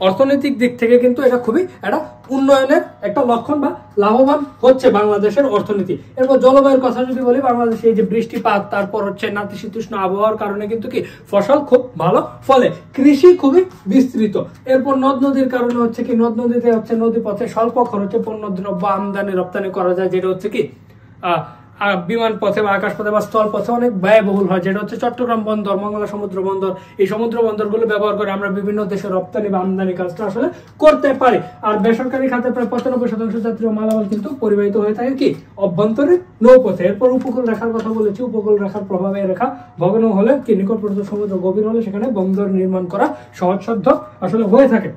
অর্থনৈতিক দিক থেকে কিন্তু এটা খুবই একটা উন্নয়নের একটা লক্ষণ বা লাভবান হচ্ছে বাংলাদেশের অর্থনীতি। এরপর জলবায়ুর কথা যদি বলি, বাংলাদেশে এই যে বৃষ্টিপাত, তারপর হচ্ছে নাতিশীতোষ্ণ আবহাওয়ার কারণে কিন্তু কি ফসল খুব ভালো ফলে, কৃষি খুবই বিস্তৃত। এরপর নদ নদীর কারণে হচ্ছে কি নদ নদীতে হচ্ছে নদী পথে স্বল্প খরচে পণ্য দ্রব্য আমদানি রপ্তানি করা যায়, যেটা হচ্ছে কি বিমান পথে বা আকাশ পথে বা স্থল পথে অনেক ব্যয়বহুল হয়, যেটা হচ্ছে চট্টগ্রাম বন্দর, মংলা সমুদ্র বন্দর। এই সমুদ্র বন্দরগুলো ব্যবহার করে আমরা বিভিন্ন দেশে রপ্তানি বা আমদানি কাজটা আসলে করতে পারি। আর বেসরকারি খাতে প্রায় 95% যাত্রী ও মালামাল কিন্তু পরিবাহিত হয়ে থাকে কি অভ্যন্তরীণ নৌপথে। এরপর উপকূল রেখার কথা বলেছি, উপকূল রেখার প্রভাবে রেখা ভগ্ন হলে কি নিকটবর্তী সমুদ্র গভীর হলে সেখানে বন্দর নির্মাণ করা সহজসাধ্য আসলে হয়ে থাকে।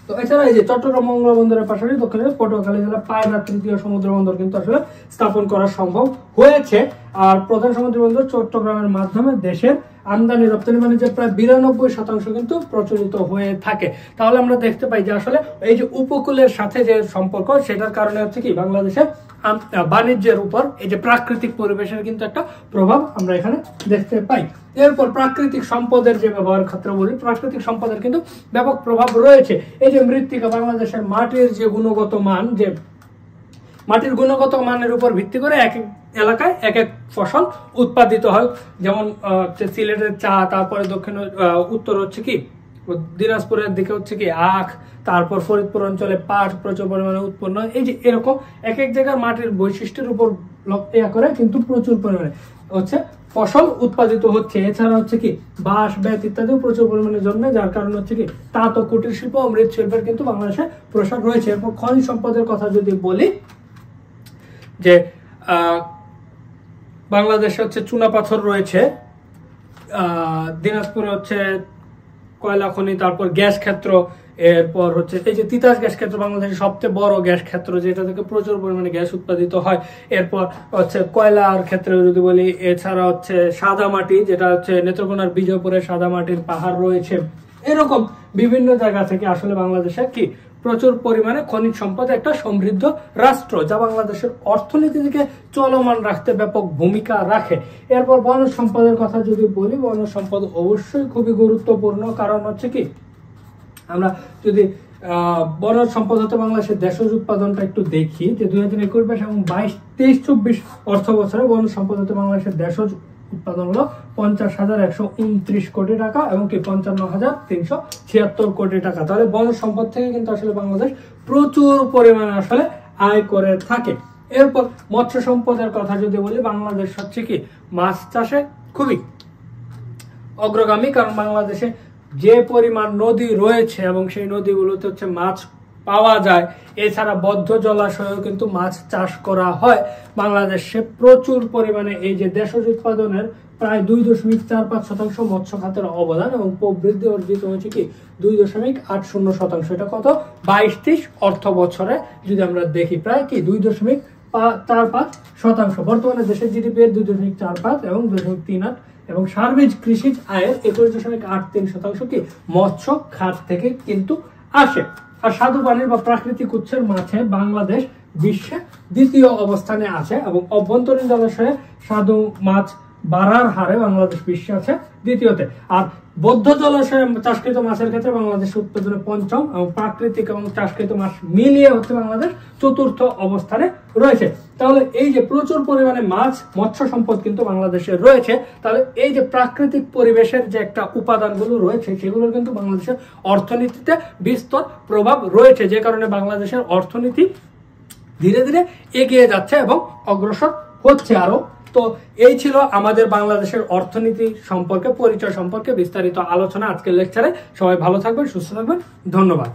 তো এছাড়া এই যে চট্টগ্রাম মংলা বন্দরের পাশাপাশি দক্ষিণে পটুয়াখালী জেলা পায়রা তৃতীয় সমুদ্র বন্দর কিন্তু আসলে স্থাপন করা সম্ভব হয়েছে। আর প্রধান সমুদ্র বন্দর চট্টগ্রামের মাধ্যমে দেশের আমদানি রপ্তানি বাণিজ্যের প্রায় 92% কিন্তু প্রচলিত হয়ে থাকে। তাহলে আমরা দেখতে পাই যে আসলে এই যে উপকূলের সাথে যে সম্পর্ক, সেটার কারণে হচ্ছে কি বাংলাদেশের বাণিজ্যের উপর এই যে প্রাকৃতিক পরিবেশের কিন্তু একটা প্রভাব আমরা এখানে দেখতে পাই। এরপর প্রাকৃতিক সম্পদের যে ব্যবহার ক্ষেত্রে বলি, প্রাকৃতিক সম্পদের কিন্তু ব্যাপক প্রভাব রয়েছে। এই যে মৃত্তিকা, বাংলাদেশের মাটির যে গুণগত মান, যে মাটির গুণগত মানের উপর ভিত্তি করে এক এক এলাকায় এক এক ফসল উৎপাদিত হয়। যেমন সিলেটের চা, তারপরে দক্ষিণ উত্তর হচ্ছে কি দিনাজপুরের দিকে হচ্ছে কি আখ, তারপর ফরিদপুর অঞ্চলে পাট প্রচুর পরিমাণে উৎপন্ন হয়। এই যে এরকম এক এক জায়গার মাটির বৈশিষ্ট্যের উপর লক্ষ্য করে কিন্তু প্রচুর পরিমাণে হচ্ছে ফসল উৎপাদিত হচ্ছে। এছাড়া হচ্ছে কি বাঁশ, বেত ইত্যাদিও প্রচুর পরিমাণে জন্মে, যার কারণে হচ্ছে কি তাঁত ও কুটির শিল্প ও মৃৎশিল্পের কিন্তু বাংলাদেশে প্রসার রয়েছে। এরপর খনিজ সম্পদের কথা যদি বলি, যে বাংলাদেশে হচ্ছে চুনা পাথর রয়েছে, দিনাজপুরে হচ্ছে কয়লা খনি, তারপর গ্যাস ক্ষেত্র, এরপর হচ্ছে এই যে তিতাস গ্যাস ক্ষেত্র বাংলাদেশের সবচেয়ে বড় গ্যাস ক্ষেত্র, যেটা থেকে প্রচুর পরিমাণে গ্যাস উৎপাদিত হয়। এরপর হচ্ছে কয়লার ক্ষেত্রে যদি বলি, এছাড়া হচ্ছে সাদা মাটি, যেটা হচ্ছে নেত্রকোনার বিজয়পুরে সাদা মাটির পাহাড় রয়েছে। এরকম বিভিন্ন জায়গা থেকে আসলে বাংলাদেশের কি প্রচুর পরিমাণে খনিজ সম্পদ একটা সমৃদ্ধ রাষ্ট্র, যা বাংলাদেশের অর্থনীতিকে চলমান রাখতে ব্যাপক ভূমিকা রাখে। এরপর বনজ সম্পদের কথা যদি বলি, বনজ সম্পদ অবশ্যই খুবই গুরুত্বপূর্ণ। কারণ হচ্ছে কি আমরা যদি বনজ সম্পদ হতে বাংলাদেশের দেশজ উৎপাদনটা একটু দেখি, যে 2021-22 এবং 23-24 অর্থ বছরে বনজ সম্পদ হতে বাংলাদেশের দেশজ উৎপাদন হলো 50,129 কোটি টাকা এবং কি 55,376 কোটি টাকা। তাহলে বনজ সম্পদ থেকে কিন্তু আসলে বাংলাদেশ প্রচুর পরিমাণে আসলে আয় করে থাকে। এরপর মৎস্য সম্পদের কথা যদি বলি, বাংলাদেশ হচ্ছে কি মাছ চাষে খুবই অগ্রগামী, কারণ বাংলাদেশে যে পরিমাণ নদী রয়েছে এবং সেই নদীগুলোতে হচ্ছে মাছ পাওয়া যায়। এছাড়া বদ্ধ জলাশয়েও কিন্তু মাছ চাষ করা হয়। বাংলাদেশে প্রচুর পরিমাণে এই যে দেশজ উৎপাদনের প্রায় 2.45% মৎস্য খাতের অবদান এবং প্রবৃদ্ধি অর্জিত হয়েছে কি 2.80%। এটা কত 22-23 অর্থ বছরে যদি আমরা দেখি প্রায় কি 2.45%। বর্তমানে দেশের জিডিপি এর 2.45 এবং 2.38 এবং সার্বিক কৃষিজ আয়ের 21.83% কি মৎস্য খাত থেকে কিন্তু আসে। আর স্বাদু পানির বা প্রাকৃতিক উৎসের মাছে বাংলাদেশ বিশ্বে দ্বিতীয় অবস্থানে আছে এবং অভ্যন্তরীণ জলাশয়ে স্বাদু মাছ বাড়ার হারে বাংলাদেশ বিশ্বে আছে দ্বিতীয়তে। আর বদ্ধ জলাশয়ে চাষকৃত মাছের ক্ষেত্রে বাংলাদেশ উৎপাদনে পঞ্চম এবং প্রাকৃতিক এবং চাষকৃত মাছ মিলিয়ে হচ্ছে বাংলাদেশ চতুর্থ অবস্থানে রয়েছে। তাহলে এই যে প্রচুর পরিমাণে মাছ মৎস্য সম্পদ কিন্তু বাংলাদেশে রয়েছে, তাহলে এই যে প্রাকৃতিক পরিবেশের যে একটা উপাদানগুলো রয়েছে সেগুলোর কিন্তু বাংলাদেশের অর্থনীতিতে বিস্তর প্রভাব রয়েছে, যে কারণে বাংলাদেশের অর্থনীতি ধীরে ধীরে এগিয়ে যাচ্ছে এবং অগ্রসর হচ্ছে আরো। তো এই ছিল আমাদের বাংলাদেশের অর্থনীতি সম্পর্কে পরিচয় সম্পর্কে বিস্তারিত আলোচনা আজকের লেকচারে। সবাই ভালো থাকবেন, সুস্থ থাকবেন, ধন্যবাদ।